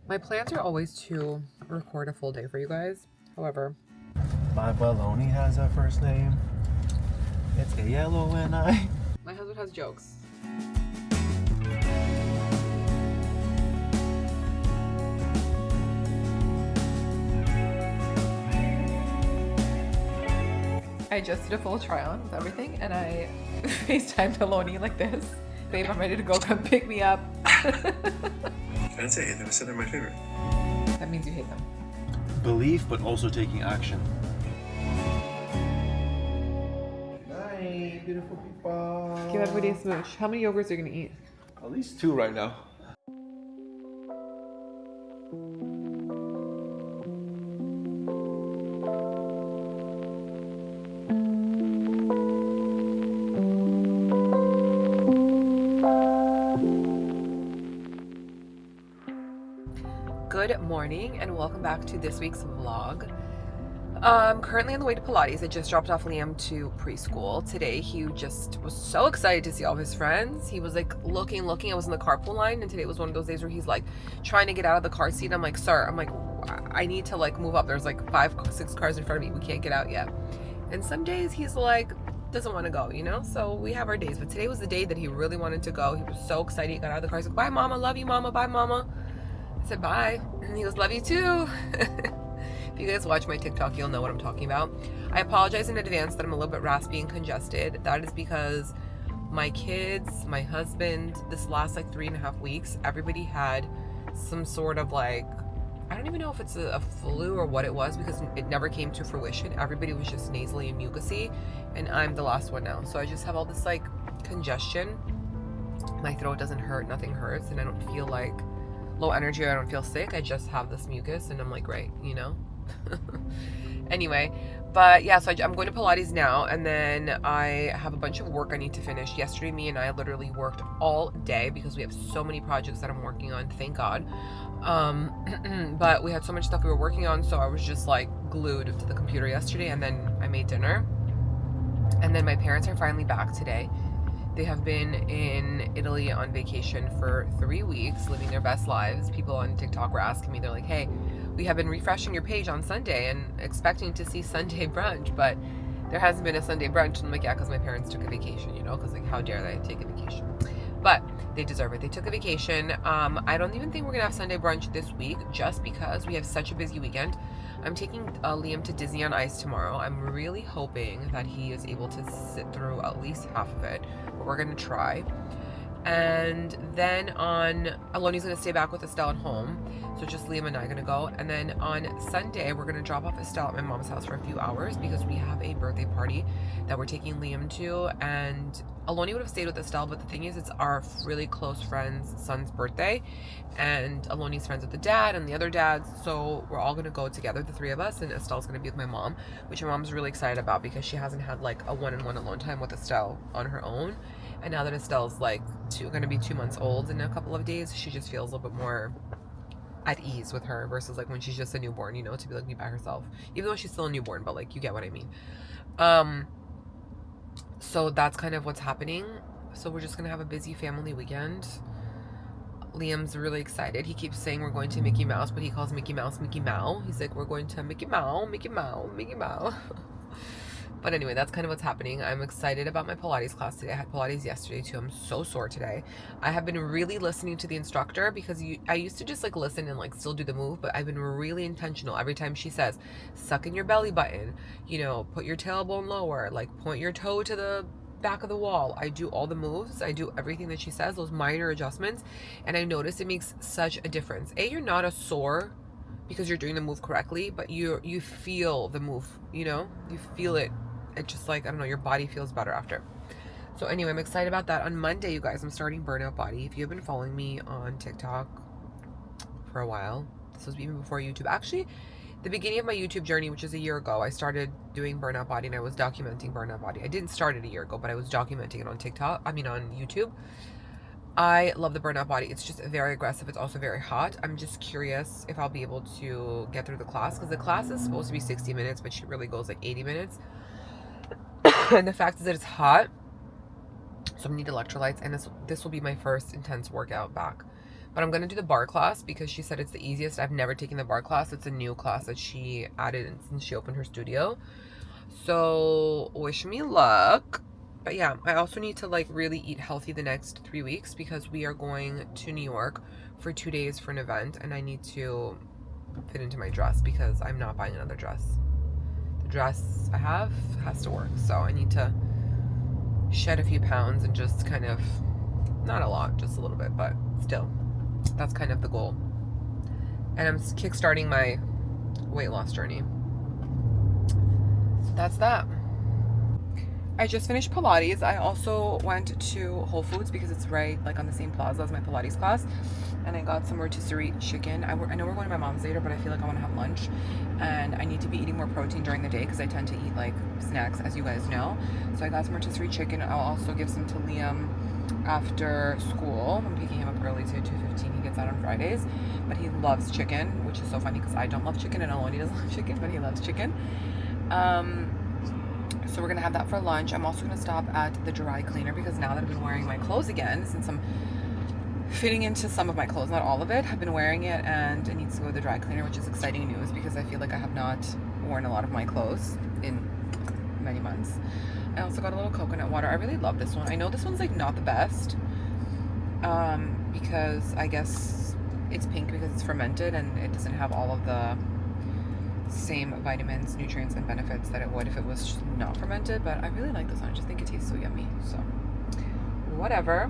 My plans are always to record a full day for you guys. However, my Aloni has a first name. It's Aloni. my husband has jokes. I just did a full try on with everything and I FaceTimed Aloni like this. Babe, I'm ready to go. Come pick me up. I didn't say I hate them. I said they're my favorite. That means you hate them. Belief, but also taking action. Good night, beautiful people. Give everybody a smooch. How many yogurts are you going to eat? At least 2 right now. Good morning and welcome back to this week's vlog. I'm currently on the way to Pilates. I just dropped off Liam to preschool. Today he just was so excited to see all of his friends. He was like looking. I was in the carpool line and today was one of those days where he's like trying to get out of the car seat. I'm like, sir, I need to like move up. There's like 5-6 cars in front of me. We can't get out yet. And some days he's like, doesn't want to go, you know? So we have our days. But today was the day that he really wanted to go. He was so excited. He got out of the car. He's like, bye, mama. Love you, mama. Bye, mama. I said bye, and he goes, love you too. If you guys watch my TikTok, you'll know what I'm talking about. I apologize in advance that I'm a little bit raspy and congested. That is because my kids, my husband, this last like 3.5 weeks, everybody had some sort of like, I don't even know if it's a flu or what it was because it never came to fruition. Everybody was just nasally and mucousy, and I'm the last one now. So I just have all this like congestion. My throat doesn't hurt, nothing hurts, and I don't feel like low energy. I don't feel sick. I just have this mucus and I'm like, great, you know? Anyway, but yeah, so I'm going to Pilates now and then I have a bunch of work I need to finish. Yesterday, me and I literally worked all day because we have so many projects that I'm working on, thank God. But we had so much stuff we were working on, so I was just like glued to the computer yesterday, and then I made dinner. And then my parents are finally back today. They have been in Italy on vacation for 3 weeks, living their best lives. People on TikTok were asking me, they're like, hey, we have been refreshing your page on Sunday and expecting to see Sunday brunch, but there hasn't been a Sunday brunch. And I'm like, yeah, because my parents took a vacation, you know, because like, how dare they take a vacation? But they deserve it. They took a vacation. I don't even think we're going to have Sunday brunch this week just because we have such a busy weekend. I'm taking Liam to Disney on Ice tomorrow. I'm really hoping that he is able to sit through at least half of it, but we're going to try. And then Aloni's going to stay back with Estelle at home. So just Liam and I are going to go. And then on Sunday, we're going to drop off Estelle at my mom's house for a few hours because we have a birthday party that we're taking Liam to. And Aloni would have stayed with Estelle, but the thing is, it's our really close friend's son's birthday. And Aloni's friends with the dad and the other dads. So we're all going to go together, the 3 of us. And Estelle's going to be with my mom, which my mom's really excited about because she hasn't had like a one-on-one alone time with Estelle on her own. And now that Estelle's like going to be 2 months old in a couple of days, she just feels a little bit more at ease with her versus like when she's just a newborn, you know, to be like me by herself, even though she's still a newborn, but like you get what I mean. So that's kind of what's happening. So we're just gonna have a busy family weekend. Liam's really excited. He keeps saying we're going to Mickey Mouse, but he calls Mickey Mouse Mickey Mouse. He's like, we're going to Mickey Mouse, Mickey Mouse, Mickey Mouse. But anyway, that's kind of what's happening. I'm excited about my Pilates class today. I had Pilates yesterday too. I'm so sore today. I have been really listening to the instructor because I used to just like listen and like still do the move, but I've been really intentional. Every time she says, suck in your belly button, you know, put your tailbone lower, like point your toe to the back of the wall. I do all the moves. I do everything that she says, those minor adjustments. And I notice it makes such a difference. You're not as sore because you're doing the move correctly, but you feel the move, you know, you feel it. It's just like, I don't know, your body feels better after. So anyway, I'm excited about that. On Monday, you guys, I'm starting Burnout Body. If you have been following me on TikTok for a while, this was even before YouTube. Actually, the beginning of my YouTube journey, which is a year ago, I started doing Burnout Body and I was documenting Burnout Body. I didn't start it a year ago, but I was documenting it on on YouTube. I love the Burnout Body. It's just very aggressive. It's also very hot. I'm just curious if I'll be able to get through the class because the class is supposed to be 60 minutes, but she really goes like 80 minutes. And the fact is that it's hot, so I need electrolytes, and this will be my first intense workout back. But I'm going to do the bar class because she said it's the easiest. I've never taken the bar class. It's a new class that she added since she opened her studio. So wish me luck. But yeah, I also need to like really eat healthy the next 3 weeks because we are going to New York for 2 days for an event, and I need to fit into my dress because I'm not buying another dress. The dress I have has to work, so I need to shed a few pounds and just kind of, not a lot, just a little bit, but still, that's kind of the goal. And I'm kickstarting my weight loss journey. So that's that. I just finished Pilates. I also went to Whole Foods because it's right like on the same plaza as my Pilates class, and I got some rotisserie chicken. I know we're going to my mom's later, but I feel like I want to have lunch, and I need to be eating more protein during the day because I tend to eat like snacks, as you guys know. So I got some rotisserie chicken. I'll also give some to Liam after school. I'm picking him up early to 2:15. He gets out on Fridays, but he loves chicken, which is so funny because I don't love chicken and Aloni doesn't love chicken, but he loves chicken. So we're gonna have that for lunch. I'm also gonna stop at the dry cleaner because now that I've been wearing my clothes again, since I'm fitting into some of my clothes, not all of it, I've been wearing it and it needs to go to the dry cleaner, which is exciting news because I feel like I have not worn a lot of my clothes in many months. I also got a little coconut water. I really love this one. I know this one's like not the best because I guess it's pink because it's fermented and it doesn't have all of the same vitamins, nutrients, and benefits that it would if it was not fermented, but I really like this one. I just think it tastes so yummy, so whatever.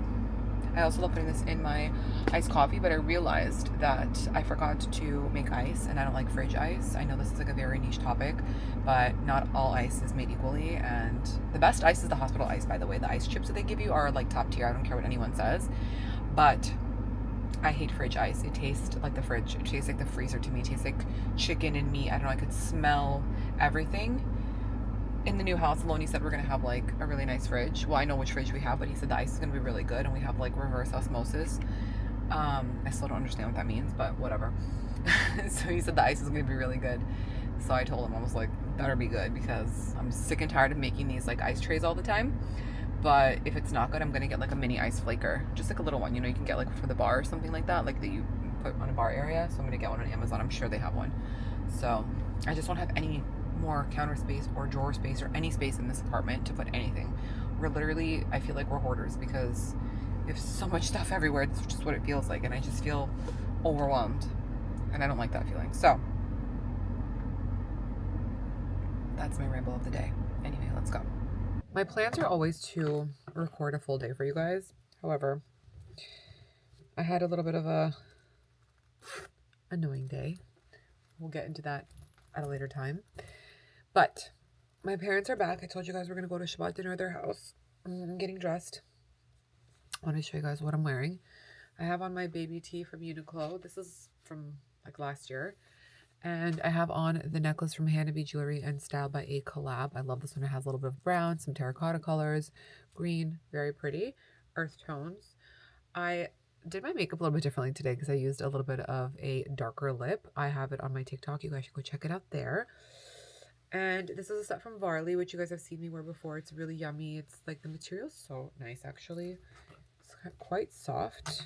I also love putting this in my iced coffee, but I realized that I forgot to make ice, and I don't like fridge ice. I know this is like a very niche topic, but not all ice is made equally, and the best ice is the hospital ice, by the way. The ice chips that they give you are like top tier. I don't care what anyone says, but I hate fridge ice. It tastes like the fridge. It tastes like the freezer to me. It tastes like chicken and meat. I don't know. I could smell everything. In the new house, Aloni said we're going to have like a really nice fridge. Well, I know which fridge we have, but he said the ice is going to be really good and we have like reverse osmosis. I still don't understand what that means, but whatever. So he said the ice is going to be really good. So I told him, I was like, better be good because I'm sick and tired of making these like ice trays all the time. But if it's not good, I'm gonna get like a mini ice flaker, just like a little one, you know, you can get like for the bar or something like that, like that you put on a bar area. So I'm gonna get one on Amazon. I'm sure they have one. So I just don't have any more counter space or drawer space or any space in this apartment to put anything. We're literally, I feel like we're hoarders because we have so much stuff everywhere. It's just what it feels like, and I just feel overwhelmed, and I don't like that feeling. So that's my ramble of the day. Anyway, let's go. My plans are always to record a full day for you guys. However, I had a little bit of a annoying day. We'll get into that at a later time. But my parents are back. I told you guys we're going to go to Shabbat dinner at their house. I'm getting dressed. I want to show you guys what I'm wearing. I have on my baby tee from Uniqlo. This is from like last year. And I have on the necklace from Hannah Jewelry and Style by A Collab. I love this one. It has a little bit of brown, some terracotta colors, green, very pretty, earth tones. I did my makeup a little bit differently today because I used a little bit of a darker lip. I have it on my TikTok. You guys should go check it out there. And this is a set from Varley, which you guys have seen me wear before. It's really yummy. It's like the material's so nice, actually. It's quite soft.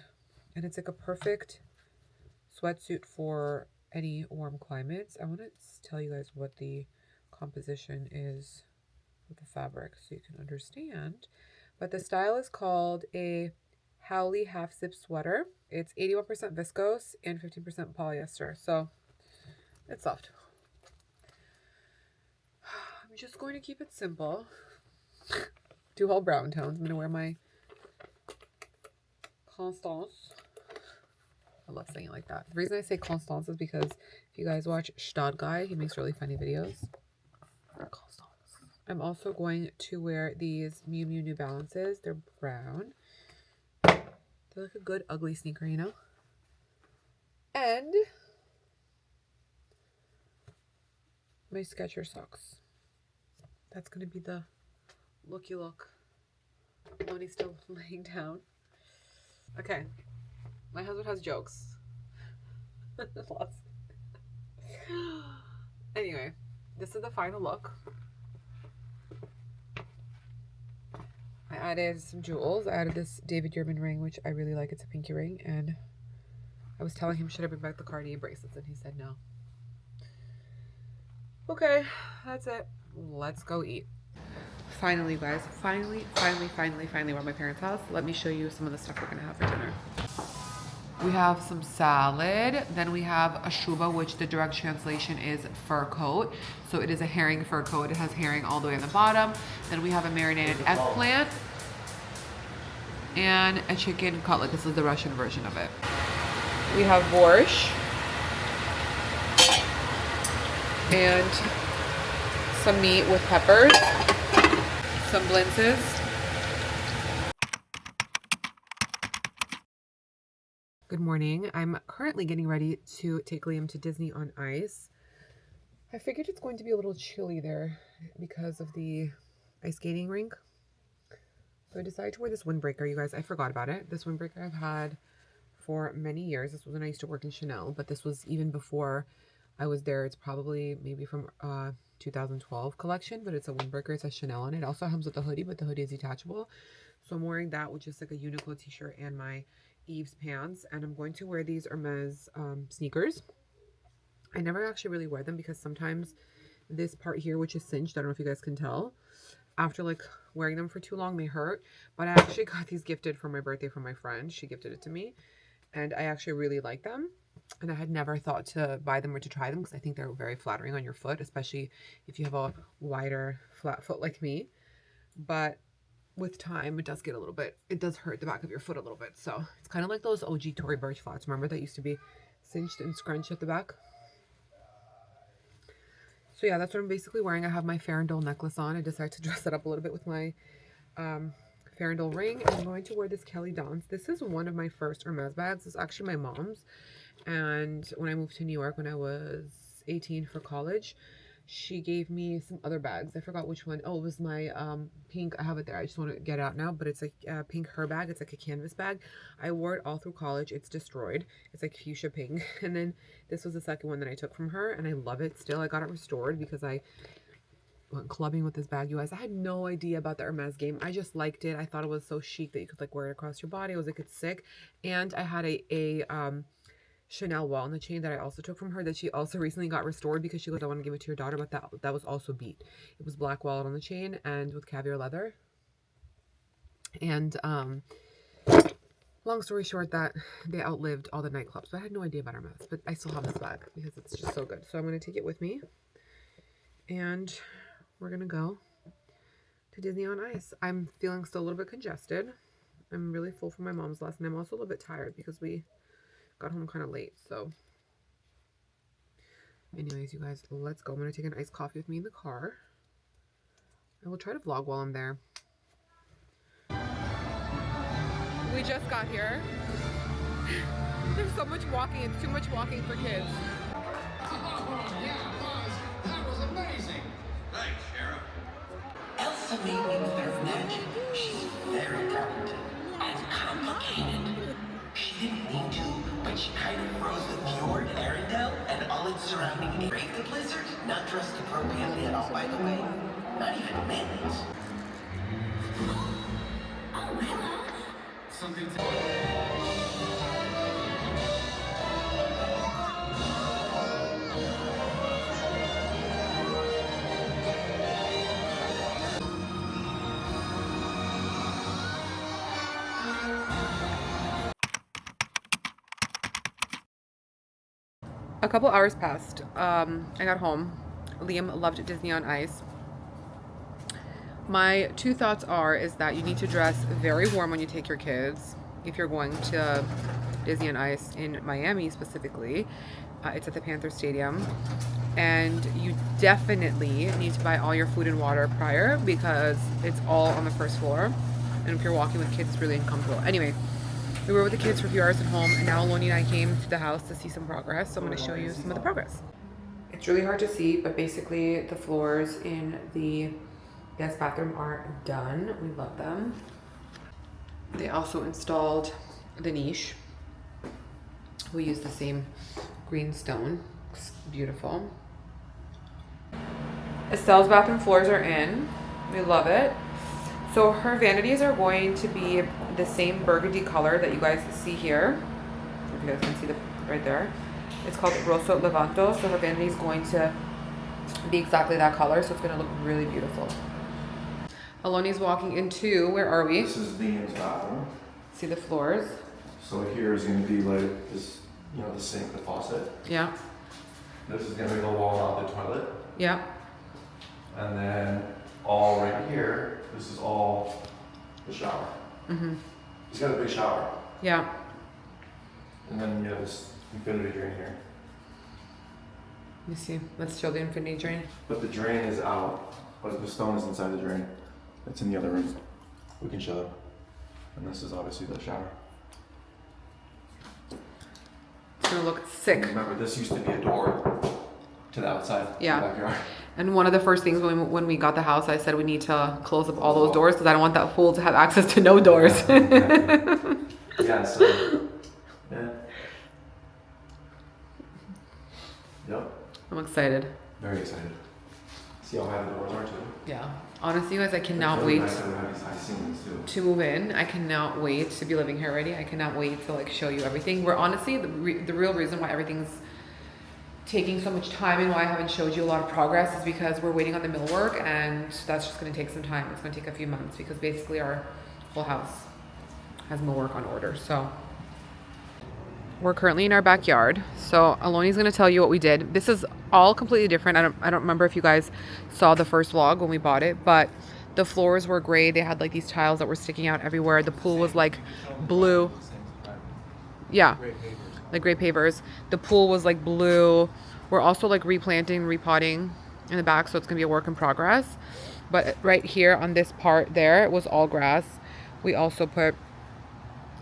And it's like a perfect sweatsuit for any warm climates. I want to tell you guys what the composition is with the fabric so you can understand. But the style is called a Howley half zip sweater. It's 81% viscose and 15% polyester. So it's soft. I'm just going to keep it simple. Do all brown tones. I'm going to wear my Constance. I love saying it like that. The reason I say Constance is because if you guys watch Stad Guy, he makes really funny videos. Constance. I'm also going to wear these Miu Miu New Balances. They're brown. They're like a good ugly sneaker, you know? And my Skechers socks. That's going to be the looky look. Lonnie's still laying down. Okay. My husband has jokes. Anyway, this is the final look. I added some jewels. I added this David Yurman ring, which I really like. It's a pinky ring. And I was telling him, should I bring back the Cartier bracelets? And he said no. Okay, that's it. Let's go eat. Finally, guys. Finally, we're at my parents' house. Let me show you some of the stuff we're gonna have for dinner. We have some salad. Then we have a shuba, which the direct translation is fur coat. So it is a herring fur coat. It has herring all the way on the bottom. Then we have a marinated eggplant and a chicken cutlet. This is the Russian version of it. We have borscht and some meat with peppers, some blintzes. Good morning. I'm currently getting ready to take Liam to Disney on Ice. I figured it's going to be a little chilly there because of the ice skating rink. So I decided to wear this windbreaker, you guys. I forgot about it. This windbreaker I've had for many years. This was when I used to work in Chanel, but this was even before I was there. It's probably maybe from 2012 collection, but it's a windbreaker. It says Chanel on it. It also comes with a hoodie, but the hoodie is detachable. So I'm wearing that with just like a Uniqlo t-shirt and my Eve's pants, and I'm going to wear these Hermes sneakers. I never actually really wear them because sometimes this part here, which is cinched, I don't know if you guys can tell, after like wearing them for too long, they hurt. But I actually got these gifted for my birthday from my friend. She gifted it to me, and I actually really like them. And I had never thought to buy them or to try them because I think they're very flattering on your foot, especially if you have a wider, flat foot like me. But with time, it does get a little bit, it does hurt the back of your foot a little bit. So it's kind of like those OG Tory Burch flats. Remember that used to be cinched and scrunched at the back? So yeah, that's what I'm basically wearing. I have my Farandole necklace on. I decided to dress it up a little bit with my Farandole ring. And I'm going to wear this Kelly Dance. This is one of my first Hermes bags. It's actually my mom's. And when I moved to New York when I was 18 for college, she gave me some other bags. I forgot which one. Oh, it was my pink. I have it there. I just want to get it out now. But it's like a pink her bag. It's like a canvas bag. I wore it all through college. It's destroyed. It's like fuchsia pink. And then this was the second one that I took from her. And I love it still. I got it restored because I went clubbing with this bag, you guys. I had no idea about the Hermes game. I just liked it. I thought it was so chic that you could like wear it across your body. I was like, it's sick. And I had a Chanel walnut chain that I also took from her that she also recently got restored because she goes, I want to give it to your daughter, but that was also beat. It was black wallet on the chain and with caviar leather. And long story short, that they outlived all the nightclubs. But I had no idea about Hermes, but I still have this bag because it's just so good. So I'm going to take it with me and we're going to go to Disney on Ice. I'm feeling still a little bit congested. I'm really full from my mom's lesson. I'm also a little bit tired because we got home kind of late. So anyways, you guys, let's go. I'm gonna take an iced coffee with me in the car. I will try to vlog while I'm there. We just got here. There's so much walking. It's too much walking for kids. Oh, yeah, Buzz. That was amazing. Thanks, Sheriff. Elsa may use her magic. She's very talented and complicated. She didn't mean to, but she kind of froze the fjord, Arendelle, and all its surrounding area. Brave the blizzard, not dressed appropriately at all, by the way. Not even mittens. Oh, hello. Something to... A couple hours passed. I got home. Liam loved Disney on Ice. My two thoughts is that you need to dress very warm when you take your kids. If you're going to Disney on Ice in Miami specifically, it's at the Panther Stadium. And you definitely need to buy all your food and water prior because it's all on the first floor. And if you're walking with kids, it's really uncomfortable. Anyway, we were with the kids for a few hours at home, and now Aloni and I came to the house to see some progress. So I'm going to show you some of the progress. It's really hard to see, but basically the floors in the guest bathroom are done. We love them. They also installed the niche. We use the same green stone. It's beautiful. Estelle's bathroom floors are in. We love it. So her vanities are going to be the same burgundy color that you guys see here. If you guys can see the right there. It's called Rosso Levanto, so her vanity is going to be exactly that color, so it's going to look really beautiful. Aloni's walking into, where are we? This is Liam's bathroom. See the floors? So here is going to be like this, you know, the sink, the faucet. Yeah. This is going to be the wall out the toilet. Yeah. And then all right here, this is all the shower. Mm-hmm. He's got a big shower. Yeah. And then you have this infinity drain here. Let me see. Let's show the infinity drain. But the drain is out, but the stone is inside the drain. It's in the other room. We can show them. And this is obviously the shower. It's gonna look sick. Remember, this used to be a door to the outside, Yeah. the backyard. And one of the first things when we got the house, I said we need to close up all those doors because I don't want that fool to have access to no doors. Yeah, so, yeah. Yep. I'm excited. Very excited. See how high the doors are too? Yeah. Honestly, you guys, I cannot It's really wait nice that we have these high ceilings too. to move in. I cannot wait to be living here already. I cannot wait to like show you everything. We're honestly, the real reason why everything's taking so much time and why I haven't showed you a lot of progress is because we're waiting on the millwork, and that's just going to take some time. It's going to take a few months because basically our whole house has millwork on order. So we're currently in our backyard. So Aloni's going to tell you what we did. This is all completely different. I don't remember if you guys saw the first vlog when we bought it, but the floors were gray. They had like these tiles that were sticking out everywhere. The pool was like blue. Yeah. Like gray pavers. The pool was like blue. We're also like replanting, repotting in the back, so it's gonna be a work in progress. But right here on this part there, it was all grass. We also put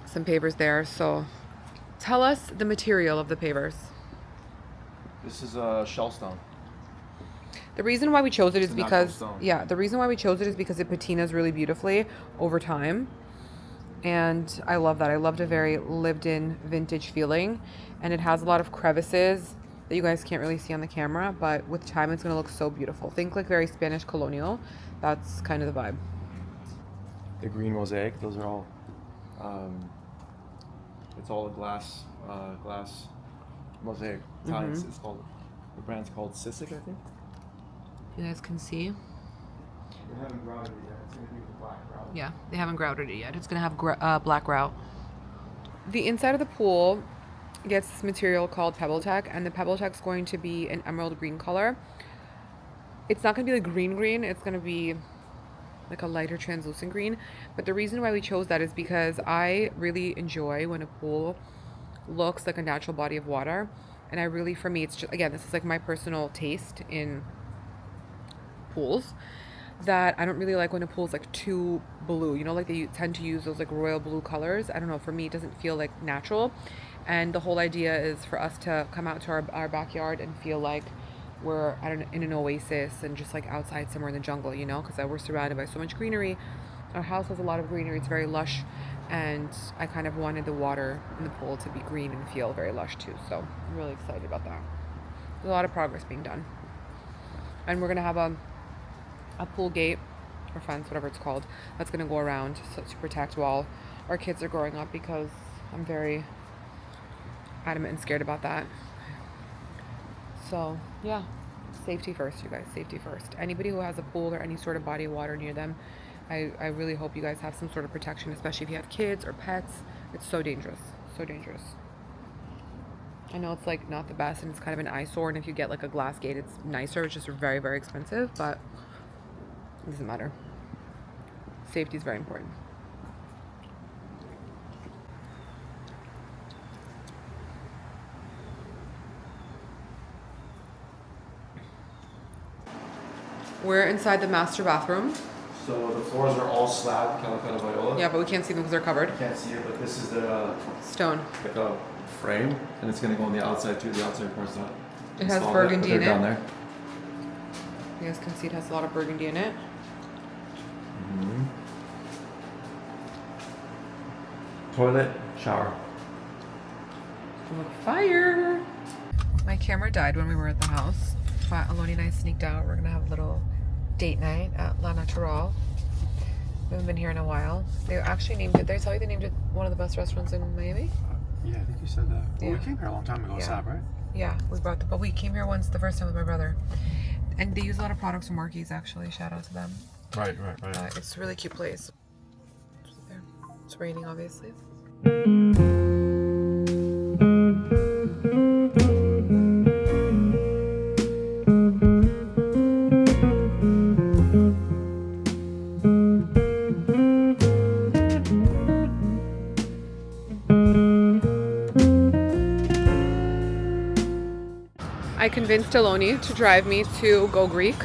some pavers there. So tell us the material of the pavers. This is a shell stone. The reason why we chose it is It's a natural because, stone. yeah, the reason why we chose it is because it patinas really beautifully over time. And I love that. I loved a very lived in vintage feeling. And it has a lot of crevices that you guys can't really see on the camera, but with time it's going to look so beautiful. Think like very Spanish colonial. That's kind of the vibe. The green mosaic, those are all, it's all a glass mosaic. Tiles. It's called, the brand's called Sisic, I think. You guys can see. We haven't grouted it yet. It's going to be the black grout. Yeah, they haven't grouted it yet. It's going to have black grout. The inside of the pool gets this material called PebbleTech, and the PebbleTech is going to be an emerald green color. It's not going to be the green. It's going to be like a lighter translucent green. But the reason why we chose that is because I really enjoy when a pool looks like a natural body of water. And I really, for me, it's just, again, this is like my personal taste in pools, that I don't really like when a pool's like too blue, you know, like they tend to use those like royal blue colors. I don't know, for me it doesn't feel like natural. And the whole idea is for us to come out to our backyard and feel like we're in an oasis and just like outside somewhere in the jungle, you know, because we're surrounded by so much greenery. Our house has a lot of greenery. It's very lush, and I kind of wanted the water in the pool to be green and feel very lush too. So I'm really excited about that. There's a lot of progress being done. And we're gonna have a pool gate or fence, whatever it's called, that's going to go around to protect while our kids are growing up, because I'm very adamant and scared about that. So yeah, safety first, you guys, safety first. Anybody who has a pool or any sort of body of water near them, I really hope you guys have some sort of protection, especially if you have kids or pets. It's so dangerous, so dangerous. I know it's like not the best and it's kind of an eyesore, and if you get like a glass gate it's nicer. It's just very, very expensive, but it doesn't matter. Safety is very important. We're inside the master bathroom. So the floors are all slab, Calicut Viola. Yeah, but we can't see them because they're covered. You can't see it, but this is the Stone. like a frame, and it's going to go on the outside too. The outside part's not. It has installed yet, burgundy but in they're down it. there. You guys can see it has a lot of burgundy in it. Mm-hmm. Toilet, shower. Fire! My camera died when we were at the house, but Aloni and I sneaked out. We're gonna have a little date night at La Natural. We haven't been here in a while. They actually named it, did I tell you they named it one of the best restaurants in Miami? Yeah, I think you said that. Well, Yeah. we came here a long time ago, Yeah. Sab, right? Yeah, we brought but we came here once the first time with my brother. And they use a lot of products from Marquis, actually. Shout out to them. Right. It's a really cute place. It's raining, obviously. I convinced Aloni to drive me to Go Greek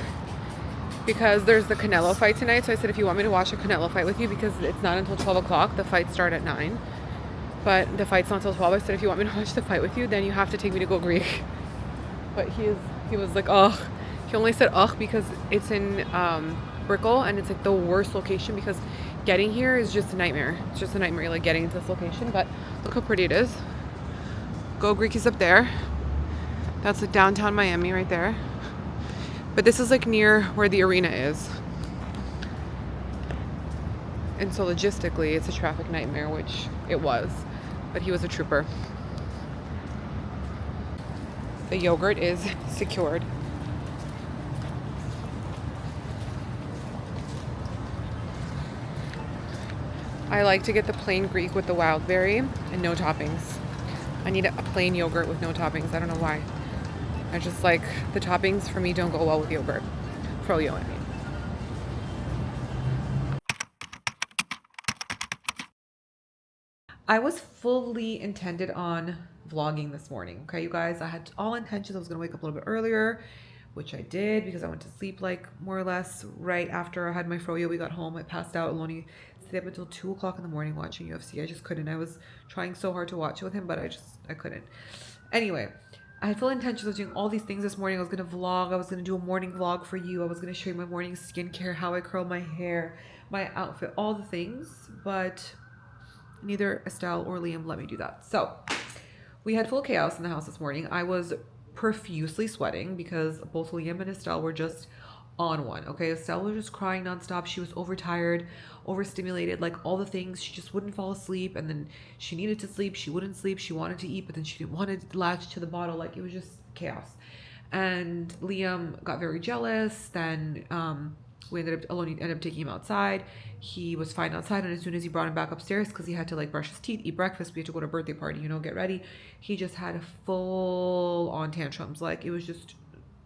because there's the Canelo fight tonight. So I said, if you want me to watch a Canelo fight with you, because it's not until 12 o'clock, the fights start at 9. But the fight's not until 12. I said, if you want me to watch the fight with you, then you have to take me to Go Greek. But he was like, ugh. He only said ugh because it's in Brickell, and it's like the worst location because getting here is just a nightmare. It's just a nightmare, like getting into this location. But look how pretty it is. Go Greek is up there. That's like downtown Miami right there. But this is like near where the arena is. And so logistically, it's a traffic nightmare, which it was. But he was a trooper. The yogurt is secured. I like to get the plain Greek with the wild berry and no toppings. I need a plain yogurt with no toppings. I don't know why. I just like the toppings for me don't go well with yogurt. Froyo, I mean. I was fully intended on vlogging this morning. Okay, you guys, I had all intentions. I was gonna wake up a little bit earlier, which I did because I went to sleep like more or less right after I had my froyo. We got home. I passed out. Aloni stayed up until 2 o'clock in the morning watching UFC. I just couldn't. I was trying so hard to watch it with him, but I couldn't. Anyway, I had full intentions of doing all these things this morning. I was gonna vlog. I was gonna do a morning vlog for you. I was gonna show you my morning skincare, how I curl my hair, my outfit, all the things, but neither Estelle or Liam let me do that. So we had full chaos in the house this morning. I was profusely sweating because both Liam and Estelle were just on one. Okay, Estelle was just crying nonstop. She was overtired, overstimulated, like all the things. She just wouldn't fall asleep, and then she needed to sleep. She wouldn't sleep. She wanted to eat, but then she didn't want to latch to the bottle. Like it was just chaos. And Liam got very jealous. Then Aloni ended up taking him outside. He was fine outside, and as soon as he brought him back upstairs, because he had to like brush his teeth, eat breakfast, we had to go to a birthday party, you know, get ready. He just had full on tantrums. Like it was just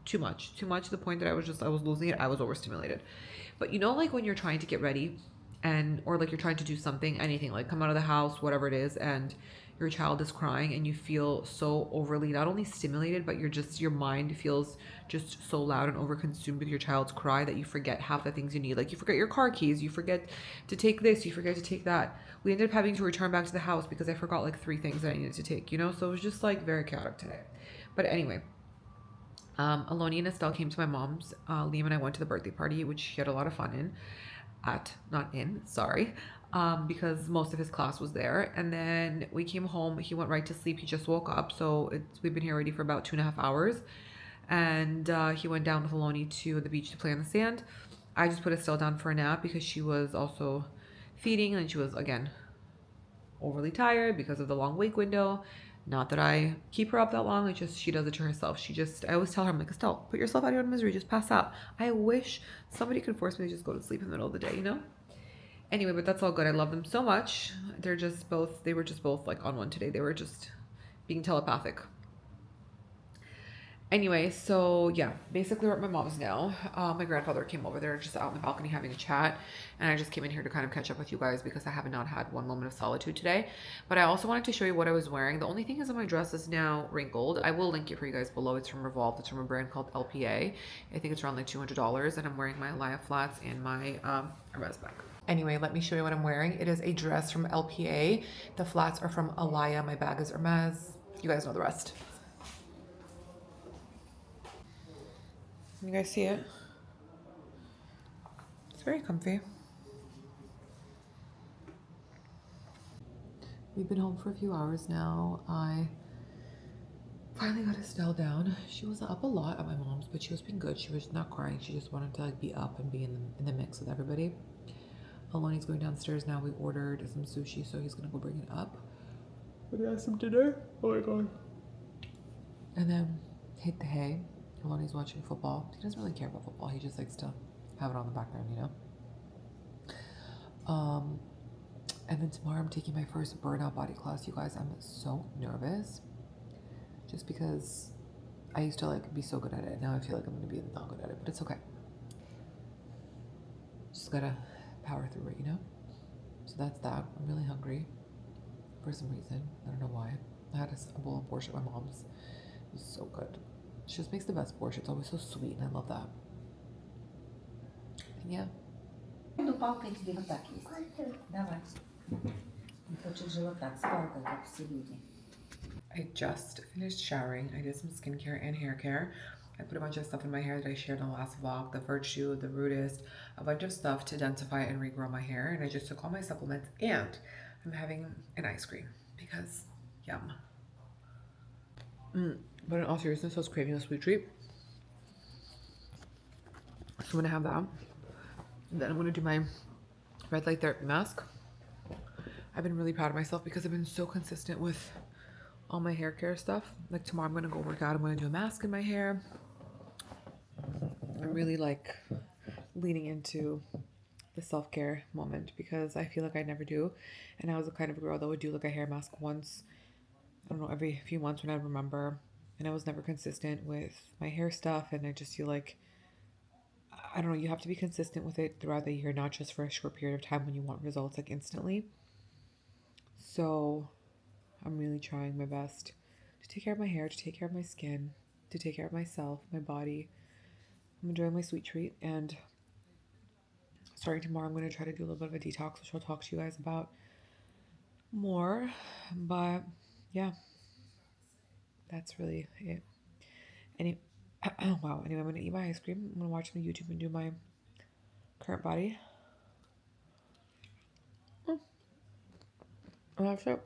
too much to the point that I was losing it. I was overstimulated. But you know, like when you're trying to get ready or like you're trying to do something, anything, like come out of the house, whatever it is, and your child is crying and you feel so overly not only stimulated, but your mind feels just so loud and overconsumed with your child's cry that you forget half the things you need. Like you forget your car keys, you forget to take this, you forget to take that. We ended up having to return back to the house because I forgot like 3 things that I needed to take, you know? So it was just like very chaotic today. But anyway, Aloni and Estelle came to my mom's. Liam and I went to the birthday party, which he had a lot of fun in. Because most of his class was there. And then we came home. He went right to sleep. He just woke up. So we've been here already for about 2.5 hours. And he went down with Aloni to the beach to play on the sand. I just put Estelle down for a nap because she was also feeding. And she was, again, overly tired because of the long wake window. Not that I keep her up that long. It's just she does it to herself. I always tell her, I'm like, Estelle, put yourself out of your misery. Just pass out. I wish somebody could force me to just go to sleep in the middle of the day, you know? Anyway, but that's all good. I love them so much. They were just both like on one today. They were just being telepathic. Anyway, so yeah, basically we're at my mom's now. My grandfather came over there just out on the balcony having a chat, and I just came in here to kind of catch up with you guys because I have not had one moment of solitude today. But I also wanted to show you what I was wearing. The only thing is that my dress is now wrinkled. I will link it for you guys below. It's from Revolve. It's from a brand called LPA. I think it's around like $200, and I'm wearing my Alaya flats and my Hermes bag. Anyway, let me show you what I'm wearing. It is a dress from LPA. The flats are from Alaya. My bag is Hermes. You guys know the rest. You guys see it? It's very comfy. We've been home for a few hours now. I finally got Estelle down. She was up a lot at my mom's, but she was being good. She was not crying. She just wanted to like be up and be in the mix with everybody. Aloni's going downstairs now. We ordered some sushi, so he's gonna go bring it up. gonna have some dinner. Oh my god. And then hit the hay. Aloni's watching football. He doesn't really care about football. He just likes to have it on the background, you know? And then tomorrow I'm taking my first Burnout body class. You guys, I'm so nervous. Just because I used to like be so good at it. Now I feel like I'm gonna be not good at it, but it's okay. Just gotta power through it, you know? So that's that. I'm really hungry for some reason. I don't know why. I had a bowl of borscht at my mom's. It was so good. She just makes the best borscht. It's always so sweet, and I love that. And yeah. No pau tem que levantar aqui. Давай. Хочешь живота, спарка, как все люди. I just finished showering. I did some skincare and hair care. I put a bunch of stuff in my hair that I shared in the last vlog, the Virtue, the Rootist, a bunch of stuff to densify and regrow my hair. And I just took all my supplements and I'm having an ice cream because yum. But in all seriousness, I was craving a sweet treat. So I'm gonna have that. And then I'm gonna do my red light therapy mask. I've been really proud of myself because I've been so consistent with all my hair care stuff. Like tomorrow I'm gonna go work out. I'm gonna do a mask in my hair. I'm really like leaning into the self-care moment because I feel like I never do. And I was the kind of girl that would do like a hair mask once, I don't know, every few months when I remember. And I was never consistent with my hair stuff. And I just feel like, I don't know, you have to be consistent with it throughout the year, not just for a short period of time when you want results like instantly. So I'm really trying my best to take care of my hair, to take care of my skin, to take care of myself, my body. I'm enjoying my sweet treat, and starting tomorrow, I'm going to try to do a little bit of a detox, which I'll talk to you guys about more. But yeah, that's really it. Wow. Anyway, I'm going to eat my ice cream. I'm going to watch some YouTube and do my current body. That's it.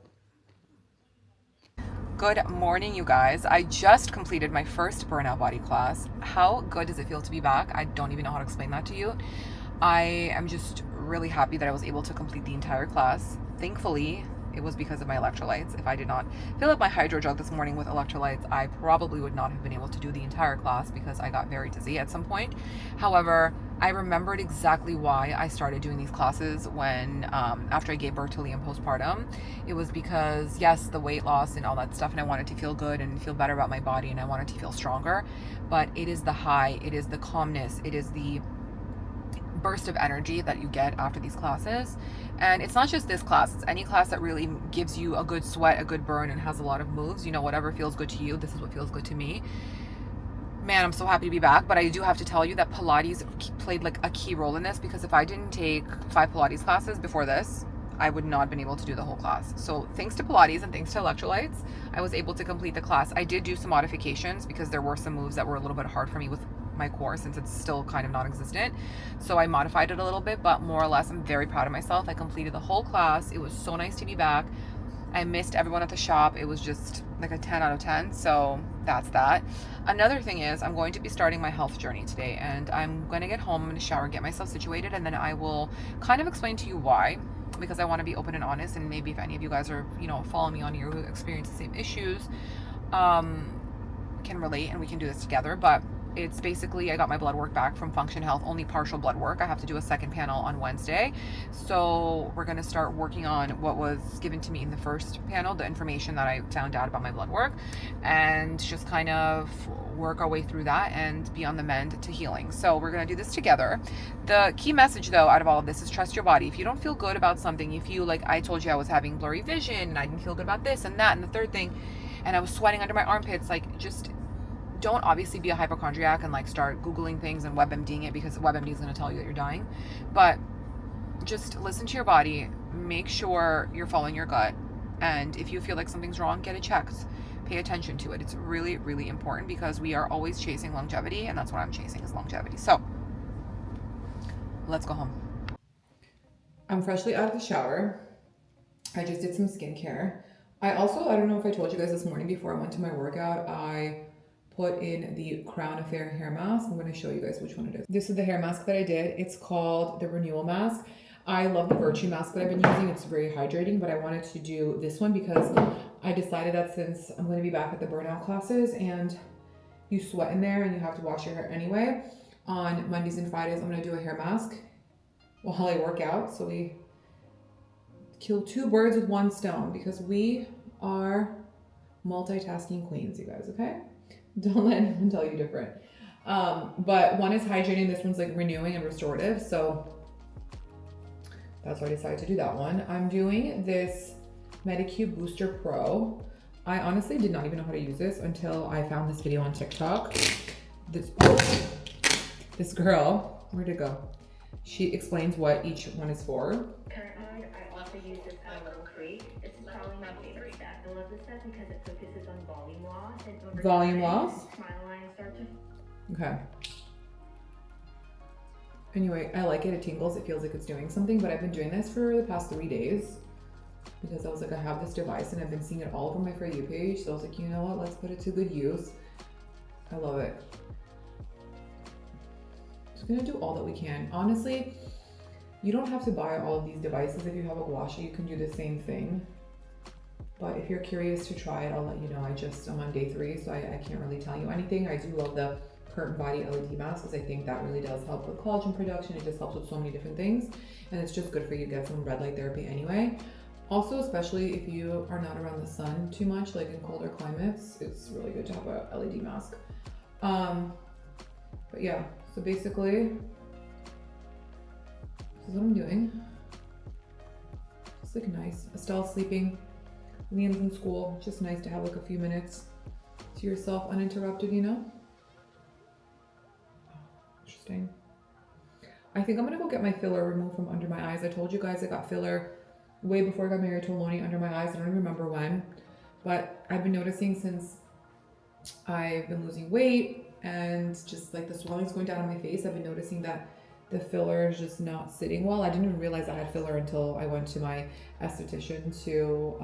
Good morning, you guys. I just completed my first Burnout body class. How good does it feel to be back? I don't even know how to explain that to you. I am just really happy that I was able to complete the entire class. Thankfully, it was because of my electrolytes. If I did not fill up my hydro jug this morning with electrolytes, I probably would not have been able to do the entire class because I got very dizzy at some point. However, I remembered exactly why I started doing these classes when, after I gave birth to Liam postpartum. It was because, yes, the weight loss and all that stuff, and I wanted to feel good and feel better about my body, and I wanted to feel stronger. But it is the high, it is the calmness, it is the burst of energy that you get after these classes. And it's not just this class, it's any class that really gives you a good sweat, a good burn, and has a lot of moves. You know, whatever feels good to you, this is what feels good to me. Man, I'm so happy to be back, but I do have to tell you that Pilates played like a key role in this, because if I didn't take 5 Pilates classes before this, I would not have been able to do the whole class. So thanks to Pilates and thanks to electrolytes, I was able to complete the class. I did do some modifications because there were some moves that were a little bit hard for me with my core since it's still kind of non-existent. So I modified it a little bit, but more or less I'm very proud of myself. I completed the whole class. It was so nice to be back. I missed everyone at the shop. It was just like a 10 out of 10. So that's that. Another thing is I'm going to be starting my health journey today, and I'm going to get home, I'm going to shower, get myself situated, and then I will kind of explain to you why, because I want to be open and honest, and maybe if any of you guys are, you know, following me on here who experience the same issues, can relate, and we can do this together. But it's basically, I got my blood work back from Function Health, only partial blood work. I have to do a second panel on Wednesday. So we're going to start working on what was given to me in the first panel, the information that I found out about my blood work, and just kind of work our way through that and be on the mend to healing. So we're going to do this together. The key message though out of all of this is trust your body. If you don't feel good about something, if you, like I told you, I was having blurry vision and I didn't feel good about this and that and the third thing, and I was sweating under my armpits, like, just don't obviously be a hypochondriac and like start Googling things and WebMDing it, because WebMD is going to tell you that you're dying. But just listen to your body, make sure you're following your gut, and if you feel like something's wrong, get it checked. Pay attention to it. It's really, really important, because we are always chasing longevity, and that's what I'm chasing, is longevity. So let's go home. I'm freshly out of the shower. I just did some skincare. I don't know if I told you guys this morning before I went to my workout, I put in the Crown Affair hair mask. I'm going to show you guys which one it is. This is the hair mask that I did. It's called the Renewal Mask. I love the Virtue mask that I've been using. It's very hydrating, but I wanted to do this one because I decided that since I'm going to be back at the Burnout classes and you sweat in there and you have to wash your hair anyway, on Mondays and Fridays, I'm going to do a hair mask while I work out. So we kill two birds with one stone because we are multitasking queens, you guys, okay? Don't let anyone tell you different. But one is hydrating, this one's like renewing and restorative. So that's why I decided to do that one. I'm doing this Medicube Booster Pro. I honestly did not even know how to use this until I found this video on TikTok. This girl, where'd it go? She explains what each one is for. Currently, I also use this at level 3. This is probably my favorite step. I love this step because it focuses on volume loss. And over Volume time, loss? Smile lines start to... Okay. Anyway, I like it. It tingles. It feels like it's doing something, but I've been doing this for the past 3 days because I was like, I have this device and I've been seeing it all over my For You page. So I was like, you know what? Let's put it to good use. I love it. Just gonna do all that we can. Honestly, you don't have to buy all of these devices. If you have a gua sha, you can do the same thing. But if you're curious to try it, I'll let you know. I'm on day 3, so I can't really tell you anything. I do love the curtain body LED mask because I think that really does help with collagen production. It just helps with so many different things, and it's just good for you to get some red light therapy anyway. Also, especially if you are not around the sun too much, like in colder climates, it's really good to have a LED mask. But yeah, so basically, this is what I'm doing. It's like nice. Estelle's sleeping. Liam's in school. Just nice to have like a few minutes to yourself uninterrupted, you know? Interesting. I think I'm gonna go get my filler removed from under my eyes. I told you guys I got filler way before I got married to Aloni under my eyes. I don't even remember when, but I've been noticing since I've been losing weight and just like the swelling's going down on my face, I've been noticing that the filler is just not sitting well. I didn't even realize I had filler until I went to my esthetician to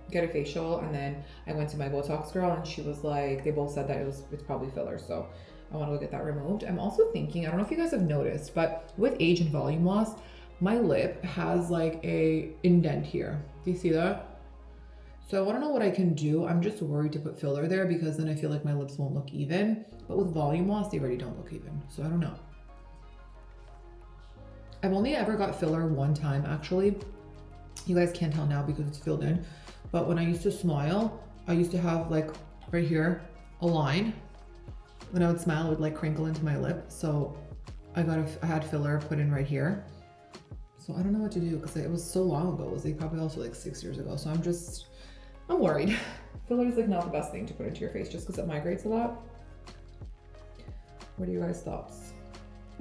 get a facial, and then I went to my Botox girl and she was like, they both said that it's probably filler, so I want to go get that removed. I'm also thinking, I don't know if you guys have noticed, but with age and volume loss, my lip has like a indent here. Do you see that? So I don't know what I can do. I'm just worried to put filler there because then I feel like my lips won't look even. But with volume loss, they already don't look even. So I don't know. I've only ever got filler one time actually. You guys can't tell now because it's filled in. But when I used to smile, I used to have like right here a line. When I would smile, it would like crinkle into my lip. So I had filler put in right here. So I don't know what to do because it was so long ago. It was like probably also like 6 years ago. So I'm worried. Filler is like not the best thing to put into your face just because it migrates a lot. What are you guys' thoughts?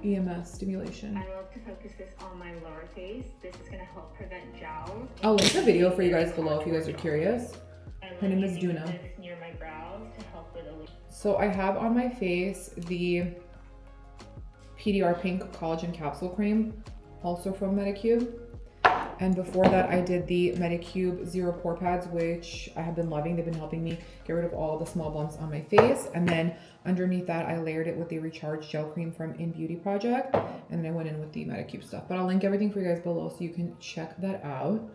EMS stimulation. I love to focus this on my lower face. This is going to help prevent jowls. I'll link a video for you guys below if you guys are curious. Her name is Duna. Near my brows to help with so I have on my face the PDR Pink Collagen Capsule Cream, also from Medicube. And before that, I did the Medicube Zero Pore Pads, which I have been loving. They've been helping me get rid of all the small bumps on my face. And then underneath that, I layered it with the Recharge Gel Cream from In Beauty Project. And then I went in with the Medicube stuff. But I'll link everything for you guys below so you can check that out.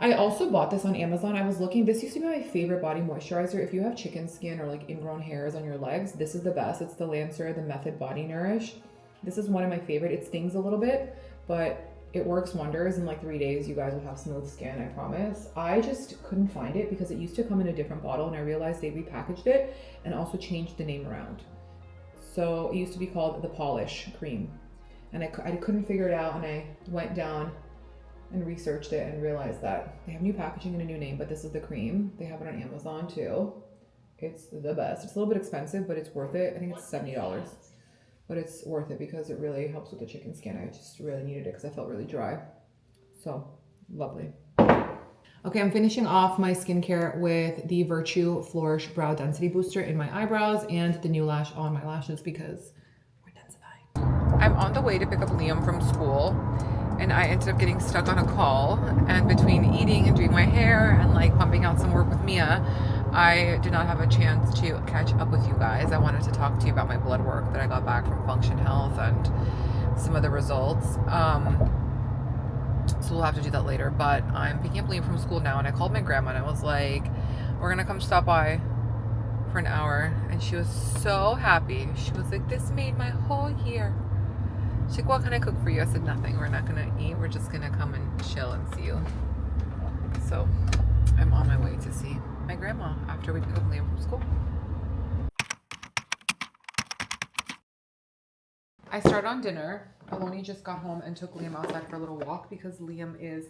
I also bought this on Amazon. I was looking, this used to be my favorite body moisturizer. If you have chicken skin or like ingrown hairs on your legs, this is the best. It's the Lancer, the Method Body Nourish. This is one of my favorite. It stings a little bit, but it works wonders. In like 3 days, you guys will have smooth skin, I promise. I just couldn't find it because it used to come in a different bottle and I realized they repackaged it and also changed the name around. So it used to be called the Polish Cream. And I couldn't figure it out, and I went down and researched it and realized that they have new packaging and a new name, but this is the cream. They have it on Amazon too. It's the best. It's a little bit expensive, but it's worth it. I think it's $70. But it's worth it because it really helps with the chicken skin. I just really needed it because I felt really dry. So, lovely. Okay, I'm finishing off my skincare with the Virtue Flourish Brow Density Booster in my eyebrows and the new lash on my lashes because we're densifying. I'm on the way to pick up Liam from school, and I ended up getting stuck on a call. And between eating and doing my hair and like pumping out some work with Mia, I did not have a chance to catch up with you guys. I wanted to talk to you about my blood work that I got back from Function Health and some of the results. So we'll have to do that later. But I'm picking up Liam from school now, and I called my grandma and I was like, we're gonna come stop by for an hour. And she was so happy. She was like, this made my whole year. She's like, what can I cook for you? I said, nothing. We're not gonna eat. We're just gonna come and chill and see you. So I'm on my way to see my grandma after we pick up Liam from school. I started on dinner. Aloni just got home and took Liam outside for a little walk because Liam is